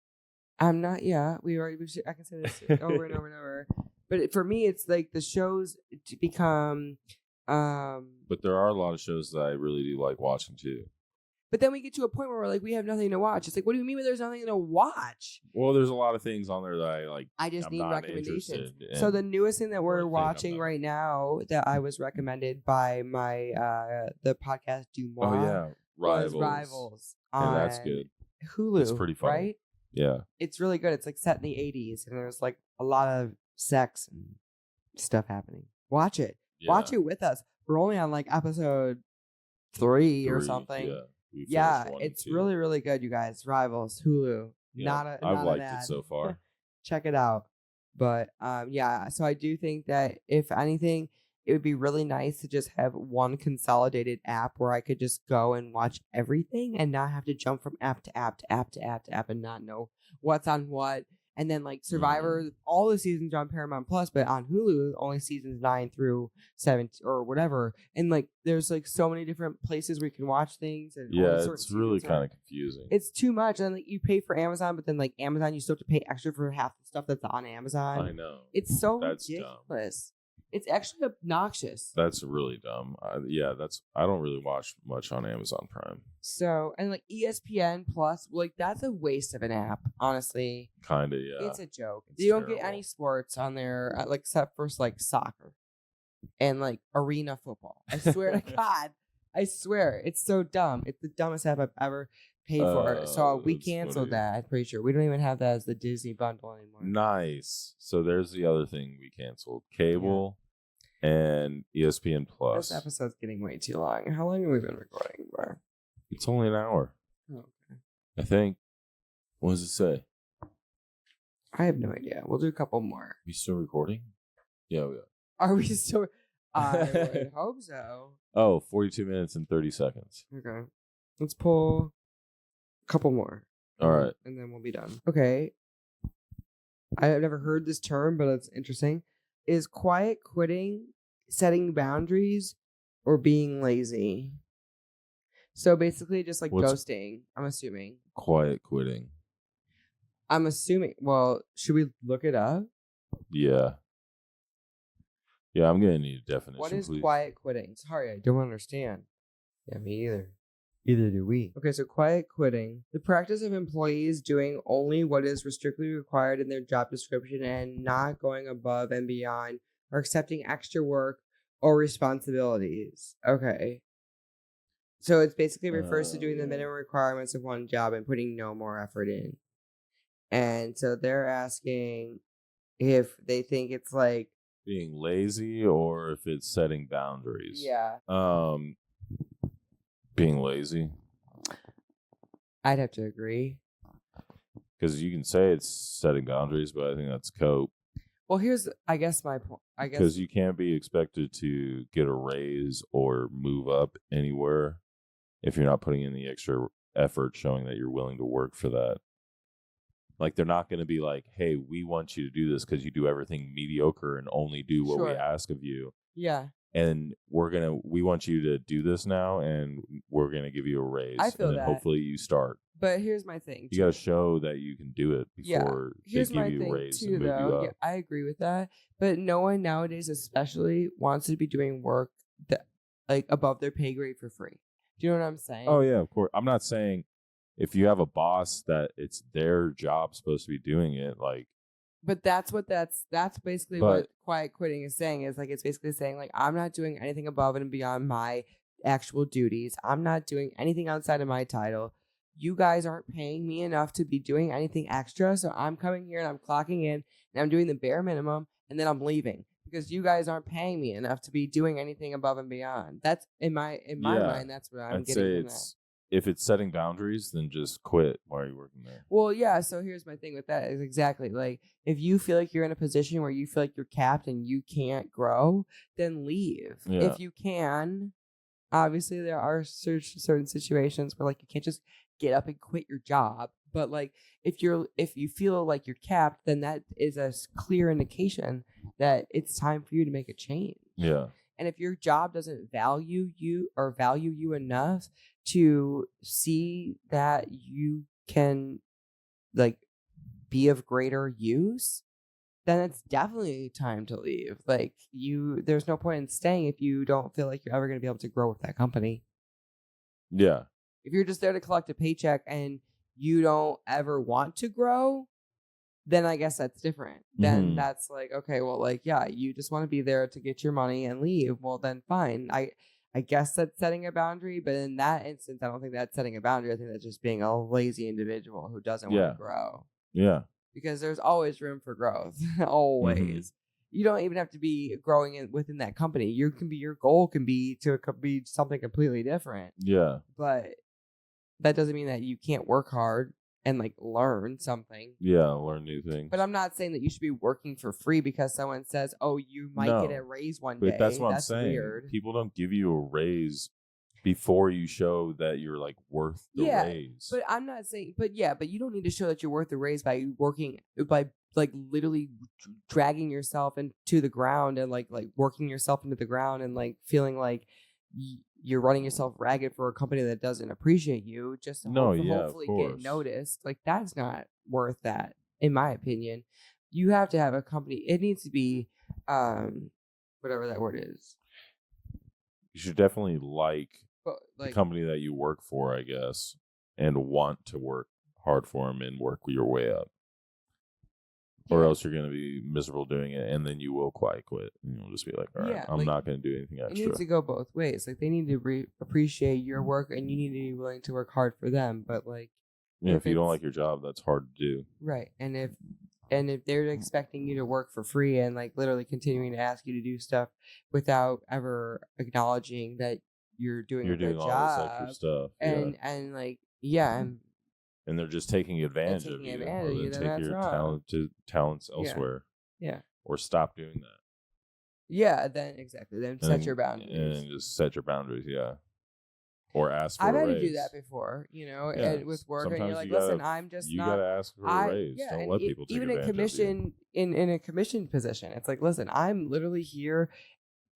S1: I'm not, I can say this over and over and over. But for me, it's like the shows to become.
S2: But there are a lot of shows that I really do like watching too.
S1: But then we get to a point where we're like, we have nothing to watch. It's like, what do you mean there's nothing to watch?
S2: Well, there's a lot of things on there that I like.
S1: I just need recommendations. So the newest thing that we're watching right now that I was recommended by my the podcast Du Moi.
S2: Oh yeah, Rivals.
S1: And
S2: that's good.
S1: Hulu.
S2: It's pretty fun,
S1: right?
S2: Yeah,
S1: it's really good. It's like set in the 80s, and there's like a lot of sex and stuff happening. Watch it. Yeah. Watch it with us. We're only on like episode 3 or something. Yeah, it's really, really good, you guys. Rivals, Hulu. Yeah,
S2: I've liked it so far.
S1: Check it out. But so I do think that if anything, it would be really nice to just have one consolidated app where I could just go and watch everything and not have to jump from app to app to app to app to app and not know what's on what. And then like Survivor, all the seasons are on Paramount Plus, but on Hulu, only seasons 9 through 7 or whatever. And like there's like so many different places where you can watch things. And
S2: it's really kind of confusing.
S1: It's too much. And like you pay for Amazon, but then like Amazon, you still have to pay extra for half the stuff that's on Amazon.
S2: I know.
S1: It's so ridiculous. Dumb. It's actually obnoxious.
S2: That's really dumb. I don't really watch much on Amazon Prime.
S1: So, and like ESPN Plus, like that's a waste of an app, honestly.
S2: Kind of, yeah.
S1: It's a joke. You don't get any sports on there, like except for like soccer and like arena football. I swear to God, I swear it's so dumb. It's the dumbest app I've ever paid for. So we canceled that. I'm pretty sure we don't even have that as the Disney bundle anymore.
S2: Nice. So there's the other thing we canceled: cable. And ESPN Plus.
S1: This episode's getting way too long. How long have we been recording for?
S2: It's only an hour.
S1: Oh, okay.
S2: I think. What does it say?
S1: I have no idea. We'll do a couple more.
S2: We still recording? Yeah, we are.
S1: Are we still? I would hope so.
S2: Oh, 42 minutes and 30 seconds.
S1: Okay. Let's pull a couple more.
S2: All right.
S1: And then we'll be done. Okay. I've never heard this term, but it's interesting. Is quiet quitting setting boundaries or being lazy? So basically just like ghosting, I'm assuming.
S2: Quiet quitting.
S1: I'm assuming. Well, should we look it up?
S2: Yeah. Yeah, I'm going to need a definition,
S1: What is
S2: please.
S1: Quiet quitting? Sorry, I don't understand. Yeah, me either. Either do we. Okay, so quiet quitting. The practice of employees doing only what is strictly required in their job description and not going above and beyond or accepting extra work or responsibilities. Okay. So it basically refers to doing the minimum requirements of one job and putting no more effort in. And so they're asking if they think it's like
S2: being lazy or if it's setting boundaries.
S1: Yeah.
S2: Being lazy.
S1: I'd have to agree.
S2: Because you can say it's setting boundaries, but I think that's cope.
S1: Well, here's, I guess, my point.
S2: Because you can't be expected to get a raise or move up anywhere if you're not putting in the extra effort showing that you're willing to work for that. Like, they're not going to be like, hey, we want you to do this because you do everything mediocre and only do what we ask of you.
S1: Yeah.
S2: And we want you to do this now, and we're going to give you a raise.
S1: I feel
S2: and then hopefully you start.
S1: But here's my thing.
S2: You got to show that you can do it before they give you a raise and move you up.
S1: Yeah, I agree with that. But no one nowadays especially wants to be doing work that like above their pay grade for free. Do you know what I'm saying?
S2: Oh, yeah, of course. I'm not saying if you have a boss that it's their job supposed to be doing it, like.
S1: But that's basically what quiet quitting is saying. Is like, it's basically saying like, I'm not doing anything above and beyond my actual duties. I'm not doing anything outside of my title. You guys aren't paying me enough to be doing anything extra. So I'm coming here and I'm clocking in and I'm doing the bare minimum and then I'm leaving because you guys aren't paying me enough to be doing anything above and beyond. That's in my mind. That's what I'm getting from that.
S2: If it's setting boundaries, then just quit. Why are you working there?
S1: Well, yeah. So here's my thing with that is exactly like if you feel like you're in a position where you feel like you're capped and you can't grow, then leave. Yeah. If you can, obviously there are certain situations where like you can't just get up and quit your job. But like if you feel like you're capped, then that is a clear indication that it's time for you to make a change.
S2: Yeah.
S1: And if your job doesn't value you enough to see that you can like be of greater use, then it's definitely time to leave. Like there's no point in staying if you don't feel like you're ever going to be able to grow with that company.
S2: Yeah.
S1: If you're just there to collect a paycheck and you don't ever want to grow, then I guess that's different. Then that's like, okay, well, like, yeah, you just want to be there to get your money and leave. Well, then fine. I guess that's setting a boundary, but in that instance, I don't think that's setting a boundary. I think that's just being a lazy individual who doesn't want to grow.
S2: Yeah.
S1: Because there's always room for growth. Always. You don't even have to be growing within that company. Your goal can be to be something completely different.
S2: Yeah.
S1: But that doesn't mean that you can't work hard and like learn something.
S2: Yeah, learn new things.
S1: But I'm not saying that you should be working for free because someone says, "Oh, you might get a raise one day."
S2: But that's what I'm saying.
S1: Weird.
S2: People don't give you a raise before you show that you're like worth the raise.
S1: But I'm not saying. But you don't need to show that you're worth the raise by working by like literally dragging yourself into the ground and like working yourself into the ground and like feeling like you're running yourself ragged for a company that doesn't appreciate you just to hopefully get noticed. Like that's not worth that, in my opinion. You have to have a company. It needs to be, whatever that word is.
S2: You should definitely like the company that you work for, I guess, and want to work hard for them and work your way up. Or else you're going to be miserable doing it, and then you will quiet quit. And you'll just be like, all right, I'm not going to do anything extra.
S1: It needs to go both ways. Like, they need to appreciate your work, and you need to be willing to work hard for them. But, like...
S2: Yeah, if you don't like your job, that's hard to do.
S1: Right. And if they're expecting you to work for free and, like, literally continuing to ask you to do stuff without ever acknowledging that you're doing a good job.
S2: All this extra stuff.
S1: And like, yeah,
S2: and they're just taking advantage of you. Or they take your talents elsewhere.
S1: Yeah.
S2: Or stop doing that.
S1: Yeah, then exactly. Then set your boundaries.
S2: And just set your boundaries, yeah. Or ask for a raise.
S1: I've had to do that before, and with work.
S2: Sometimes
S1: and you're like, listen, I'm just not.
S2: You got to ask for a raise. Don't let people take advantage of you.
S1: Even in a commission position, it's like, listen, I'm literally here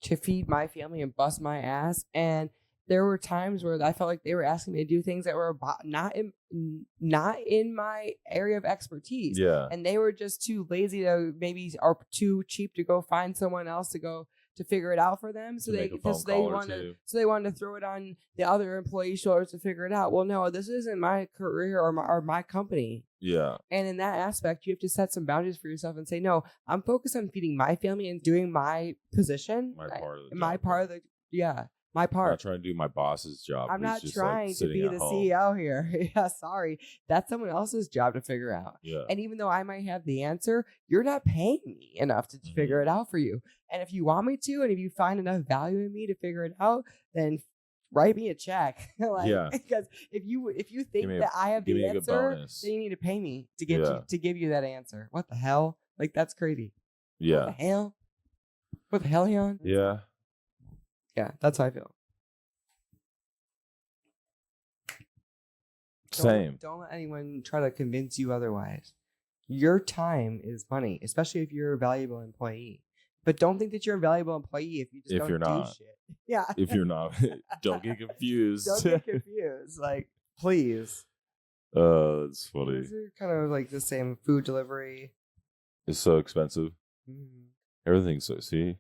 S1: to feed my family and bust my ass. And there were times where I felt like they were asking me to do things that were not in my area of expertise.
S2: Yeah.
S1: And they were just too lazy to or too cheap to go find someone else to figure it out for them. So they wanted to throw it on the other employee's shoulders to figure it out. Well, no, this isn't my career or my company.
S2: Yeah.
S1: And in that aspect, you have to set some boundaries for yourself and say, no, I'm focused on feeding my family and doing my position.
S2: My part of the
S1: my part.
S2: I'm not trying to do my boss's job.
S1: I'm not
S2: just
S1: trying to be the CEO here. Yeah, sorry. That's someone else's job to figure out.
S2: Yeah.
S1: And even though I might have the answer, you're not paying me enough to figure it out for you. And if you want me to, and if you find enough value in me to figure it out, then write me a check. Because if you think that I have the answer, then you need to pay me to give you that answer. What the hell? Like, that's crazy.
S2: Yeah.
S1: What the hell? What the hell, Jan?
S2: Yeah.
S1: Yeah, that's how I feel.
S2: Same.
S1: Don't let anyone try to convince you otherwise. Your time is money, especially if you're a valuable employee. But don't think that you're a valuable employee if you just don't do shit. Yeah.
S2: If you're not, don't get confused.
S1: Don't get confused. Like, please.
S2: It's funny.
S1: These are kind of like the same. Food delivery.
S2: It's so expensive.
S1: Mm-hmm.
S2: Everything's so. See.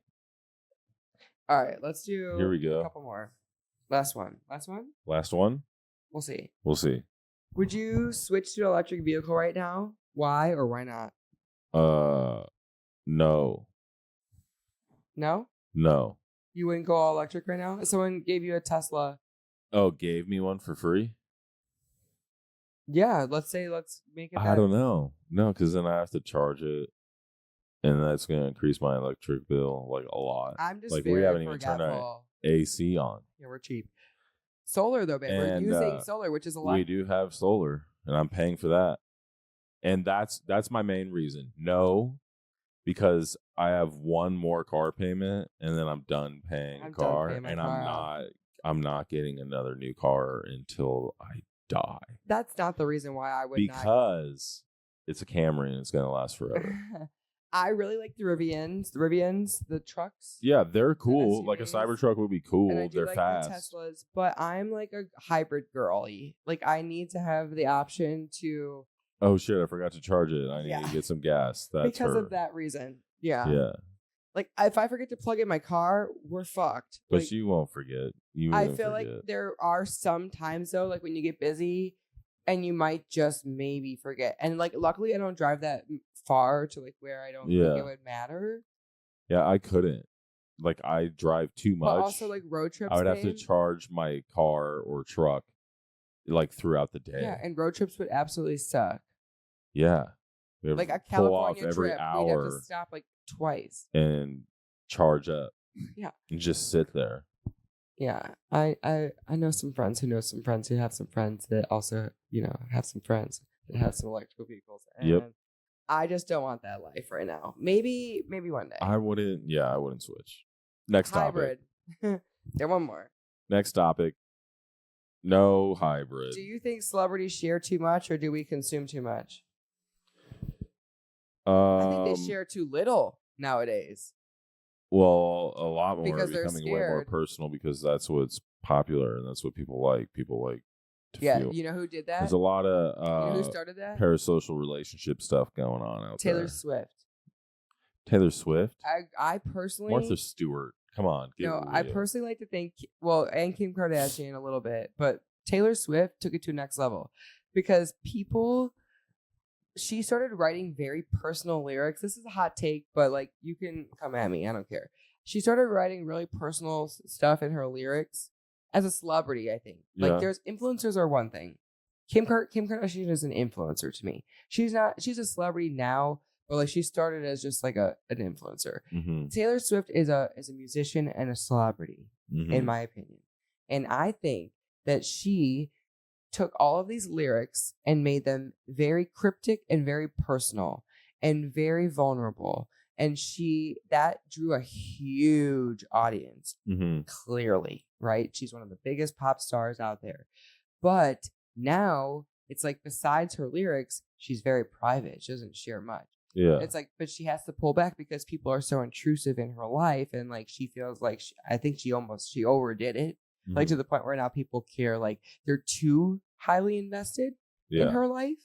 S1: All right, let's do.
S2: Here we go.
S1: A couple more. Last one.
S2: Last one.
S1: We'll see. Would you switch to an electric vehicle right now? Why or why not?
S2: No.
S1: No?
S2: No.
S1: You wouldn't go all electric right now? If someone gave you a Tesla.
S2: Oh, gave me one for free?
S1: Yeah, let's make it.
S2: I don't know. No, because then I have to charge it. And that's going to increase my electric bill like a lot.
S1: I'm just
S2: like we haven't even turned our AC on.
S1: Yeah, we're cheap. Solar though, babe. We're using solar, which is a lot.
S2: We do have solar, and I'm paying for that. And that's my main reason. No, because I have one more car payment, and then I'm done paying a car, and I'm not getting another new car until I die.
S1: That's not the reason why I would
S2: because it's a Camry and it's going to last forever.
S1: I really like the Rivians, the trucks.
S2: Yeah, they're cool. Like a Cybertruck would be cool.
S1: And I do
S2: they're
S1: like
S2: fast.
S1: The Teslas, but I'm like a hybrid girly. Like, I need to have the option to.
S2: Oh shit! I forgot to charge it. I need to get some gas. That's
S1: because of that reason. Yeah.
S2: Yeah.
S1: Like, if I forget to plug in my car, we're fucked.
S2: But
S1: like,
S2: you won't forget.
S1: I feel like there are some times though, like when you get busy, and you might just maybe forget. And like, luckily, I don't drive that far to like where I don't think it would matter.
S2: Yeah, I couldn't. Like, I drive too much.
S1: But also like road trips.
S2: I would have to charge my car or truck like throughout the day.
S1: Yeah, and road trips would absolutely suck.
S2: Yeah.
S1: Like a California
S2: trip, we'd
S1: have to stop like twice
S2: and charge up.
S1: Yeah.
S2: And just sit there.
S1: Yeah. I know some friends who know some friends who have some friends that also, have some friends that have some electrical vehicles. And I just don't want that life right now. Maybe one day.
S2: I wouldn't switch. Next
S1: hybrid.
S2: topic.
S1: Yeah, one more.
S2: Next topic. No hybrid.
S1: Do you think celebrities share too much or do we consume too much? I think they share too little nowadays.
S2: Well, a lot more
S1: because
S2: are becoming way more personal because that's what's popular and that's what people like. People like to feel.
S1: You know who did that?
S2: There's a lot of
S1: you know who started that?
S2: Parasocial relationship stuff going on out there.
S1: Taylor Swift.
S2: Taylor Swift?
S1: I personally...
S2: Martha Stewart. Come on.
S1: I personally like to think... Well, and Kim Kardashian a little bit. But Taylor Swift took it to the next level. Because she started writing very personal lyrics. This is a hot take, but like, you can come at me. I don't care. She started writing really personal stuff in her lyrics as a celebrity, I think. Like, there's influencers are one thing. Kim Kardashian is an influencer to me. She's a celebrity now, but like, she started as just like an influencer.
S2: Mm-hmm.
S1: Taylor Swift is a musician and a celebrity, in my opinion. And I think that she took all of these lyrics and made them very cryptic and very personal and very vulnerable. And that drew a huge audience, clearly, right? She's one of the biggest pop stars out there. But now it's like, besides her lyrics, she's very private. She doesn't share much.
S2: Yeah.
S1: It's like, but she has to pull back because people are so intrusive in her life. And like, she feels like, I think she overdid it. Like, to the point where now people care, like, they're too highly invested in her life.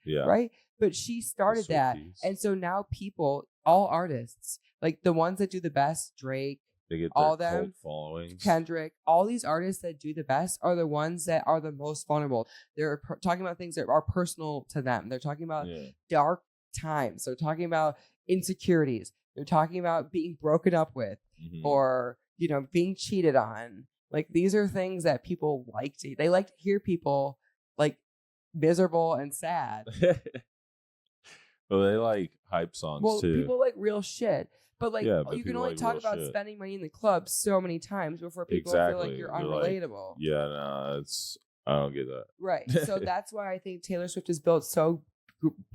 S2: Yeah.
S1: Right? But she started that. And so now people, all artists, like the ones that do the best, Drake,
S2: they get
S1: all
S2: their
S1: them,
S2: cult followings.
S1: Kendrick, all these artists that do the best are the ones that are the most vulnerable. They're talking about things that are personal to them. They're talking about dark times. They're talking about insecurities. They're talking about being broken up with or, being cheated on. Like, these are things that people they like to hear people like miserable and sad.
S2: Well, they like hype songs too.
S1: People like real shit. But like,
S2: yeah, but
S1: you can only talk about spending money in the club so many times before people feel like you're unrelatable.
S2: Like, yeah, no, I don't get that.
S1: Right. So that's why I think Taylor Swift has built so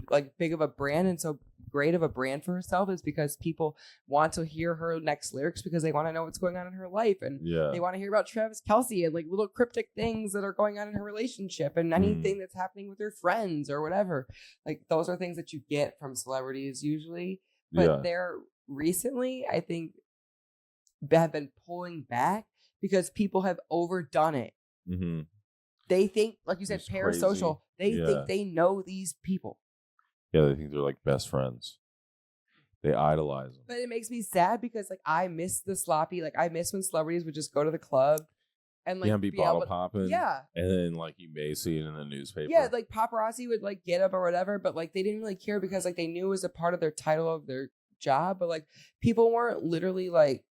S1: like big of a brand and so great of a brand for herself, is because people want to hear her next lyrics because they want to know what's going on in her life, and they want to hear about Travis Kelce and like little cryptic things that are going on in her relationship and anything that's happening with her friends or whatever. Like, those are things that you get from celebrities usually, but they're recently, I think, have been pulling back because people have overdone it. Mm-hmm. They think, like you said, it's parasocial. Crazy. They think they know these people.
S2: Yeah, they think they're like best friends. They idolize them.
S1: But it makes me sad because like I miss the sloppy. Like, I miss when celebrities would just go to the club and like
S2: be bottle popping.
S1: Yeah.
S2: And then like you may see it in the newspaper.
S1: Yeah, like paparazzi would like get up or whatever, but like they didn't really care because like they knew it was a part of their title of their job, but like people weren't literally like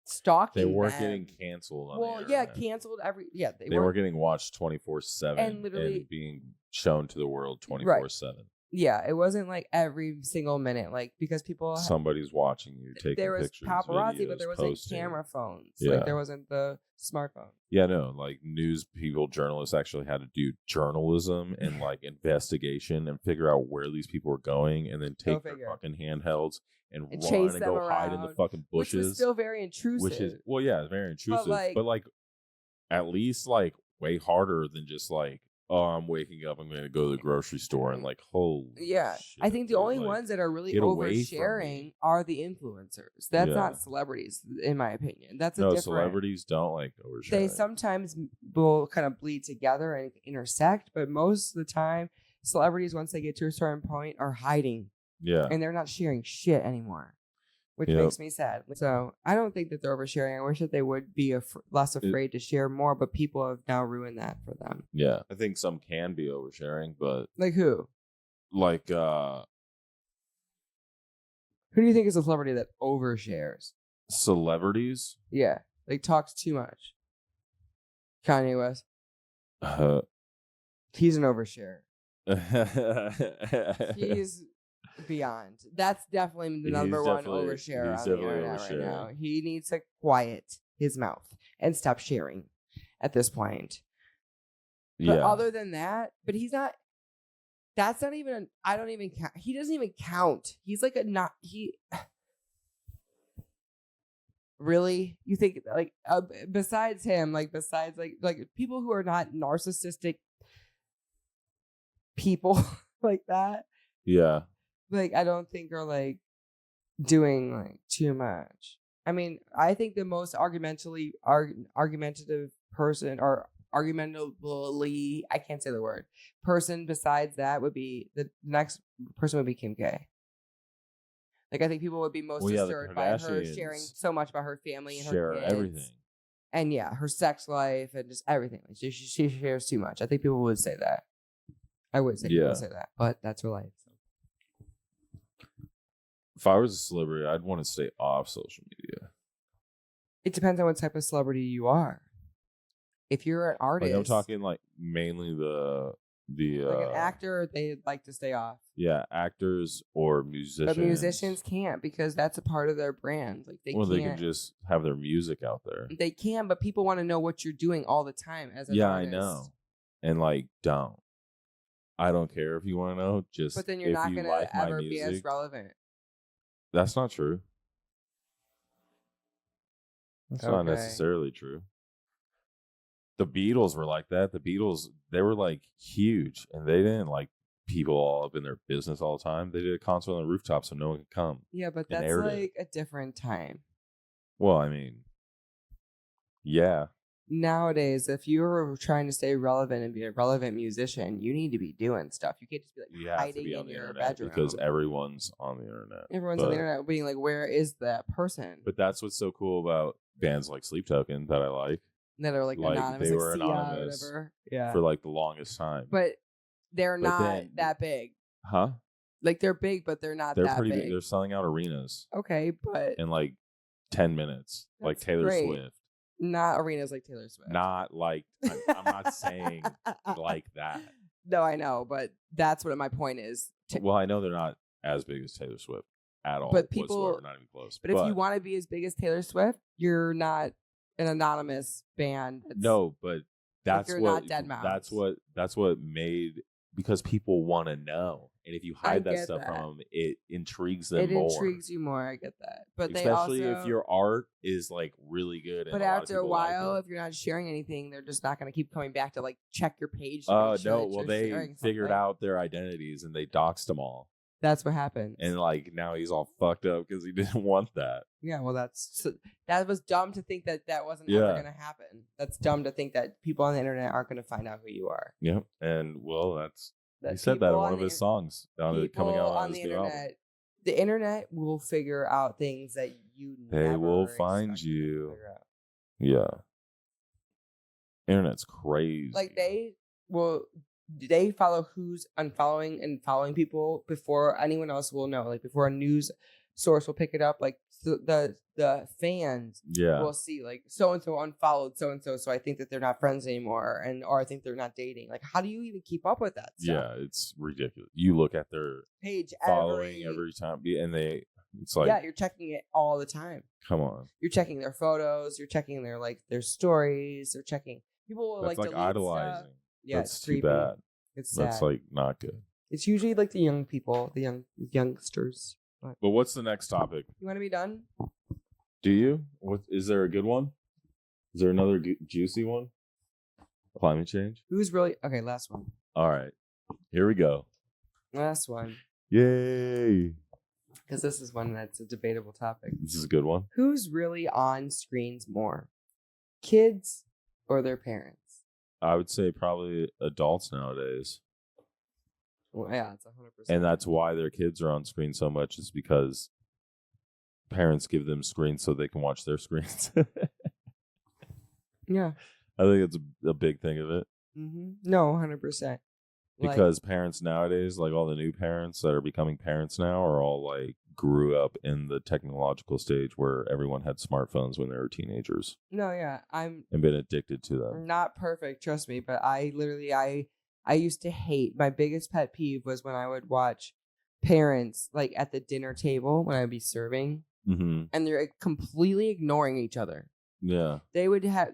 S1: stalking.
S2: They weren't getting canceled.
S1: Canceled
S2: they were getting watched 24/7
S1: and literally
S2: being shown to the world 24/7.
S1: Yeah, it wasn't like every single minute, like because
S2: somebody's watching you taking pictures.
S1: There was paparazzi,
S2: videos,
S1: but there wasn't camera phones.
S2: Yeah.
S1: Like there wasn't the smartphone.
S2: Yeah, no, like news people, journalists actually had to do journalism and like investigation and figure out where these people were going, and then take their fucking handhelds and run
S1: chase
S2: and
S1: them
S2: go
S1: around,
S2: hide in the fucking bushes.
S1: Which is still very intrusive.
S2: It's very intrusive. But like at least like way harder than just like, oh, I'm waking up, I'm going to go to the grocery store and like, holy shit,
S1: I think the only ones that are really oversharing are the influencers. That's not celebrities, in my opinion. That's different.
S2: Celebrities don't like oversharing.
S1: They sometimes will kind of bleed together and intersect, but most of the time, celebrities, once they get to a certain point, are hiding.
S2: Yeah.
S1: And they're not sharing shit anymore, which makes me sad. So I don't think that they're oversharing. I wish that they would be less afraid to share more, but people have now ruined that for them.
S2: Yeah. I think some can be oversharing, but...
S1: Like who?
S2: Like,
S1: who do you think is a celebrity that overshares?
S2: Celebrities?
S1: Yeah. Like talks too much. Kanye West. He's an oversharer. He's... beyond. That's definitely the number one overshare on the internet right now. He needs to quiet his mouth and stop sharing at this point. But other than that, but he's not. That's not even. I don't even count. He doesn't even count. He's like really? You think like besides him, like besides like people who are not narcissistic people like that?
S2: Yeah.
S1: Like, I don't think are like doing like too much. I mean, I think the most argumentative person or argumentably, I can't say the word, person besides that would be the next person would be Kim K. Like, I think people would be most disturbed by her sharing so much about her family and her kids. Everything. And her sex life and just everything. Like, she shares too much. I think people would say that. I would say people would say that, but that's her life.
S2: If I was a celebrity, I'd want to stay off social media.
S1: It depends on what type of celebrity you are. If you're an artist,
S2: like I'm talking like mainly the
S1: like an actor, they'd like to stay off.
S2: Yeah, actors or musicians.
S1: But musicians can't because that's a part of their brand. Like they can't.
S2: They can just have their music out there.
S1: They can, but people want to know what you're doing all the time as an artist. Yeah, I know.
S2: And like, don't. I don't care if you want to know. Just
S1: but then you're not going to ever be as relevant.
S2: That's not true. That's not necessarily true. The Beatles were like that. The Beatles, they were like huge, and they didn't like people all up in their business all the time. They did a concert on the rooftop so no one could come.
S1: Yeah, but that's like a different time.
S2: Well, I mean, yeah.
S1: Nowadays, if you're trying to stay relevant and be a relevant musician, you need to be doing stuff. You can't just be like hiding in your bedroom.
S2: Because everyone's on the internet.
S1: Everyone's on the internet being like, where is that person?
S2: But that's what's so cool about bands like Sleep Token that I like.
S1: That are like anonymous.
S2: They were anonymous
S1: whatever. Yeah.
S2: For like the longest time.
S1: But they're not that big.
S2: Huh?
S1: Like they're big, but they're not that
S2: pretty
S1: big.
S2: They're selling out arenas.
S1: Okay, but
S2: in like 10 minutes. Like Taylor Swift.
S1: Not arenas like Taylor Swift.
S2: Not like, I'm not saying like that.
S1: No, I know, but that's what my point is.
S2: Well, I know they're not as big as Taylor Swift at all.
S1: But people,
S2: whatsoever, not even close.
S1: But if you want to be as big as Taylor Swift, you're not an anonymous band.
S2: No, but that's
S1: like
S2: what
S1: not
S2: that's what made, because people want to know, and if you hide that stuff from them, it intrigues them more.
S1: It intrigues you more. I get that, but
S2: especially if your art is like really good.
S1: But after a while, if you're not sharing anything, they're just not going to keep coming back to like check your page.
S2: Oh no! Well, they figured out their identities and they doxed them all.
S1: That's what happened.
S2: And like now he's all fucked up because he didn't want that.
S1: Yeah, well, that was dumb to think that wasn't ever going to happen. That's dumb to think that people on the internet aren't going to find out who you are.
S2: Yep, and well, he said that in one of his songs coming out on the internet. Album.
S1: The internet will figure out things that you.
S2: They will find you. Yeah, internet's crazy.
S1: Like they follow who's unfollowing and following people before anyone else will know. Like before a news source will pick it up. Like the fans will see like so and so unfollowed so and so. So I think that they're not friends anymore, or I think they're not dating. Like how do you even keep up with that stuff?
S2: Yeah, it's ridiculous. You look at their
S1: page
S2: following every time, and it's like
S1: you're checking it all the time.
S2: Come on,
S1: you're checking their photos. You're checking their stories. They're checking people will
S2: that's like idolizing.
S1: Stuff. Yeah,
S2: that's too bad.
S1: It's sad.
S2: That's like not good.
S1: It's usually like the young people, the youngsters.
S2: But what's the next topic?
S1: You want to be done?
S2: Do you? What is there a good one? Is there another juicy one? Climate change?
S1: Who's really okay? Last one.
S2: All right, here we go.
S1: Last one.
S2: Yay!
S1: Because this is one that's a debatable topic.
S2: This is a good one.
S1: Who's really on screens more, kids or their parents?
S2: I would say probably adults nowadays.
S1: Well, yeah, it's 100%.
S2: And that's why their kids are on screen so much, is because parents give them screens so they can watch their screens.
S1: Yeah.
S2: I think it's a big thing of it.
S1: Mm-hmm. No, 100%.
S2: Because parents nowadays, like all the new parents that are becoming parents now, are all like grew up in the technological stage where everyone had smartphones when they were teenagers.
S1: No, yeah,
S2: and been addicted to them.
S1: Not perfect, trust me, but I used to hate, my biggest pet peeve was when I would watch parents like at the dinner table when I would be serving, and they're completely ignoring each other.
S2: Yeah,
S1: they would have.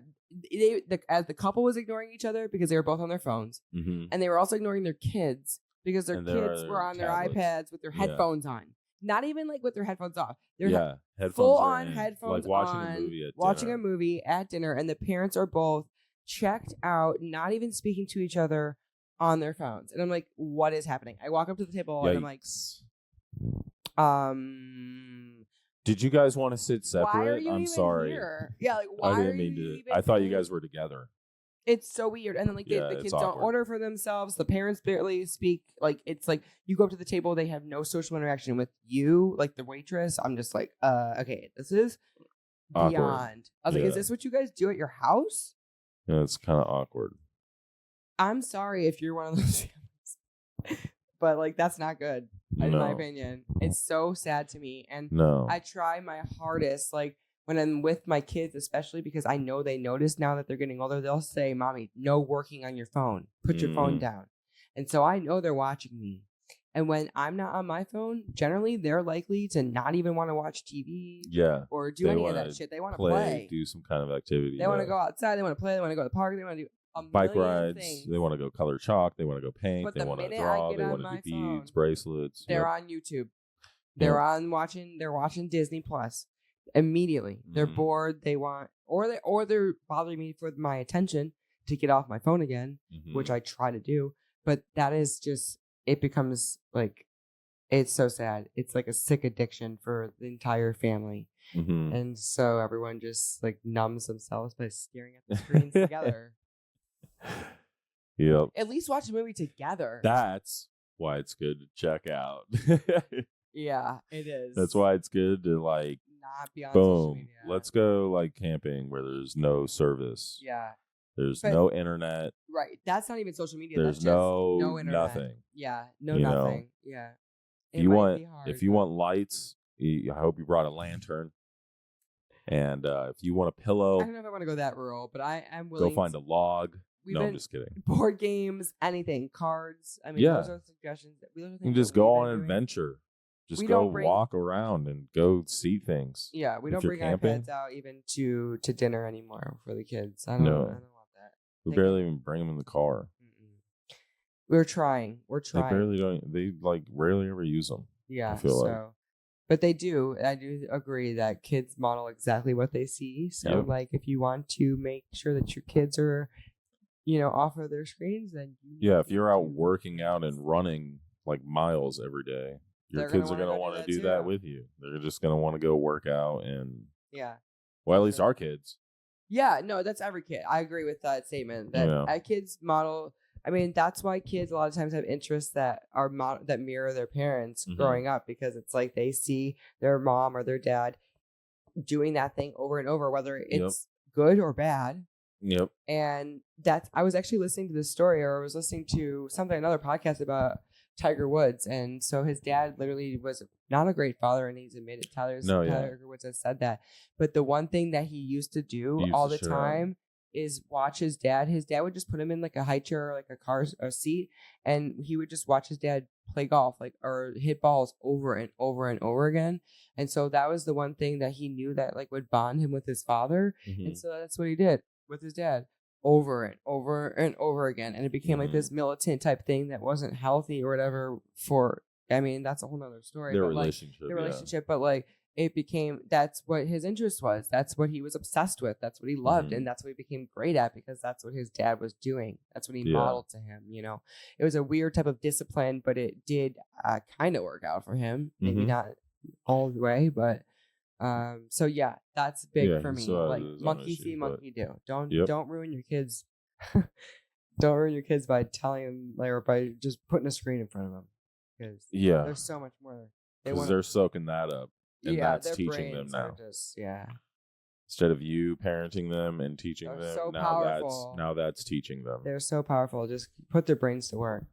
S1: As the couple was ignoring each other because they were both on their phones, and they were also ignoring their kids because their kids were on tablets. Their iPads with their headphones on. Not even like with their headphones off. They're
S2: headphones
S1: full on headphones,
S2: like watching
S1: a movie at dinner, and the parents are both checked out, not even speaking to each other on their phones. And I'm like, what is happening? I walk up to the table and I'm like,
S2: did you guys want to sit separate?
S1: Why are you
S2: I'm
S1: even
S2: sorry.
S1: Here? Yeah, like why
S2: I didn't
S1: are
S2: mean
S1: you
S2: to. I thought you guys were together.
S1: It's so weird. And then like the kids don't order for themselves. The parents barely speak. Like it's like you go up to the table, they have no social interaction with you, like the waitress. I'm just like, okay, this is beyond.
S2: Awkward.
S1: I was like, is this what you guys do at your house?
S2: Yeah, it's kind of awkward.
S1: I'm sorry if you're one of those families, but like that's not good in my opinion. It's so sad to me, and I try my hardest, like when I'm with my kids, especially because I know they notice now that they're getting older. They'll say, "Mommy, no working on your phone. Put your phone down." And so I know they're watching me. And when I'm not on my phone, generally they're likely to not even want to watch TV, or do any of that shit. They want to play,
S2: do some kind of activity.
S1: They want to go outside. They want to play. They want to go to the park. They want to do
S2: bike rides.
S1: Things.
S2: They want to go color chalk. They want to go paint. They want to draw. They want to do beads, bracelets.
S1: They're on YouTube. They're watching. They're watching Disney Plus. Immediately, they're bored. They want, or they're bothering me for my attention to get off my phone again, which I try to do. But that is just, it becomes like, it's so sad. It's like a sick addiction for the entire family. And so everyone just like numbs themselves by staring at the screens together.
S2: Yep.
S1: At least watch a movie together.
S2: That's why it's good to check out.
S1: Yeah, it is.
S2: That's why it's good to like
S1: not be on
S2: social media. Let's go like camping where there's no service.
S1: Yeah.
S2: There's no internet.
S1: Right. That's not even social media.
S2: There's
S1: that's just no internet.
S2: Nothing.
S1: Yeah. No nothing. Yeah.
S2: If you want lights, I hope you brought a lantern. And if you want a pillow,
S1: I don't know if I want to go that rural, but I am willing.
S2: Go find a log. No, I'm just kidding.
S1: Board games, anything, cards. I mean, those are suggestions.
S2: You can just go on an adventure. Just go walk around and go see things.
S1: Yeah, we don't bring iPads out even to dinner anymore for the kids. I don't want that.
S2: We barely even bring them in the car.
S1: We're trying.
S2: They barely don't. They rarely ever use them.
S1: Yeah, I feel like. But they do. I do agree that kids model exactly what they see. So, if you want to make sure that your kids are, off of their screens, then
S2: if you're out working out and running miles every day, your kids are going to want to do that with you. They're just going to want to go work out and well, at least our kids.
S1: Yeah, no, that's every kid. I agree with that statement. That kids model. I mean, that's why kids a lot of times have interests that are that mirror their parents growing up, because it's like they see their mom or their dad doing that thing over and over, whether it's good or bad.
S2: Yep.
S1: And I was actually listening to this story, or I was listening to another podcast about Tiger Woods. And so his dad literally was not a great father, and he's admitted Tiger Woods has said that. But the one thing that he used to do all the time is watch his dad. His dad would just put him in a high chair or a car or seat, and he would just watch his dad play golf or hit balls over and over and over again. And so that was the one thing that he knew that would bond him with his father. And so that's what he did with his dad over and over and over again. And it became this militant type thing that wasn't healthy or whatever that's a whole nother story.
S2: Their relationship.
S1: But it became, that's what his interest was. That's what he was obsessed with. That's what he loved. And that's what he became great at, because that's what his dad was doing. That's what he modeled to him. It was a weird type of discipline, but it did kind of work out for him. Maybe not all the way, but so that's big for me. Monkey see, monkey do. Don't ruin your kids. Don't ruin your kids by telling them, or by just putting a screen in front of them. Because there's so much more.
S2: Because they're soaking that up. And that's teaching them now. Instead of you parenting them and teaching them,
S1: so
S2: now that's teaching them.
S1: They're so powerful. Just put their brains to work.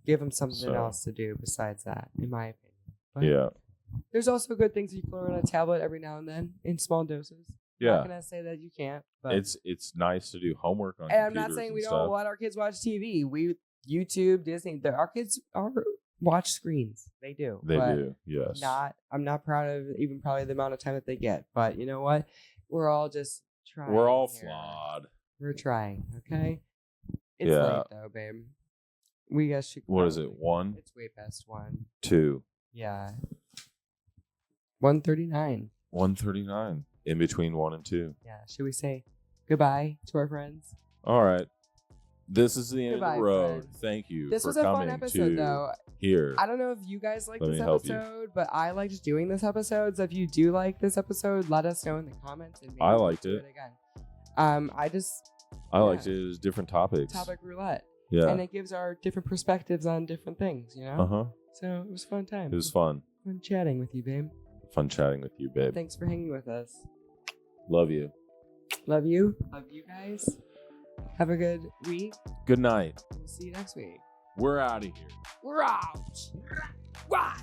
S1: Give them something else to do besides that, in my opinion. But there's also good things you can learn on a tablet every now and then in small doses. I'm not gonna say that you can't, but
S2: it's nice to do homework on.
S1: And I'm not saying we don't let our kids watch TV. YouTube, Disney. Our kids watch screens. They do.
S2: They do. Yes.
S1: I'm not proud of even probably the amount of time that they get. But you know what? We're all just trying.
S2: We're all flawed.
S1: We're trying. Okay. It's late though, babe. We guys should.
S2: What is it? 1?
S1: It's way past 1.
S2: 2.
S1: Yeah. 1:39.
S2: 1:39. In between 1 and 2.
S1: Yeah. Should we say goodbye to our friends?
S2: All right. This is the end of the road.
S1: Friends.
S2: Thank you.
S1: This was a fun episode, though.
S2: Here.
S1: I don't know if you guys like this episode, but I liked doing this episode. So if you do like this episode, let us know in the comments. And maybe
S2: I liked it
S1: again. I
S2: liked it. It was different topics.
S1: Topic roulette.
S2: Yeah.
S1: And it gives our different perspectives on different things, So it was a fun time.
S2: It was fun.
S1: Fun chatting with you, babe.
S2: Fun chatting with you, babe.
S1: Thanks for hanging with us.
S2: Love you.
S1: Love you. Love you guys. Have a good week.
S2: Good night.
S1: We'll see you next week.
S2: We're out of here.
S1: We're out. Bye.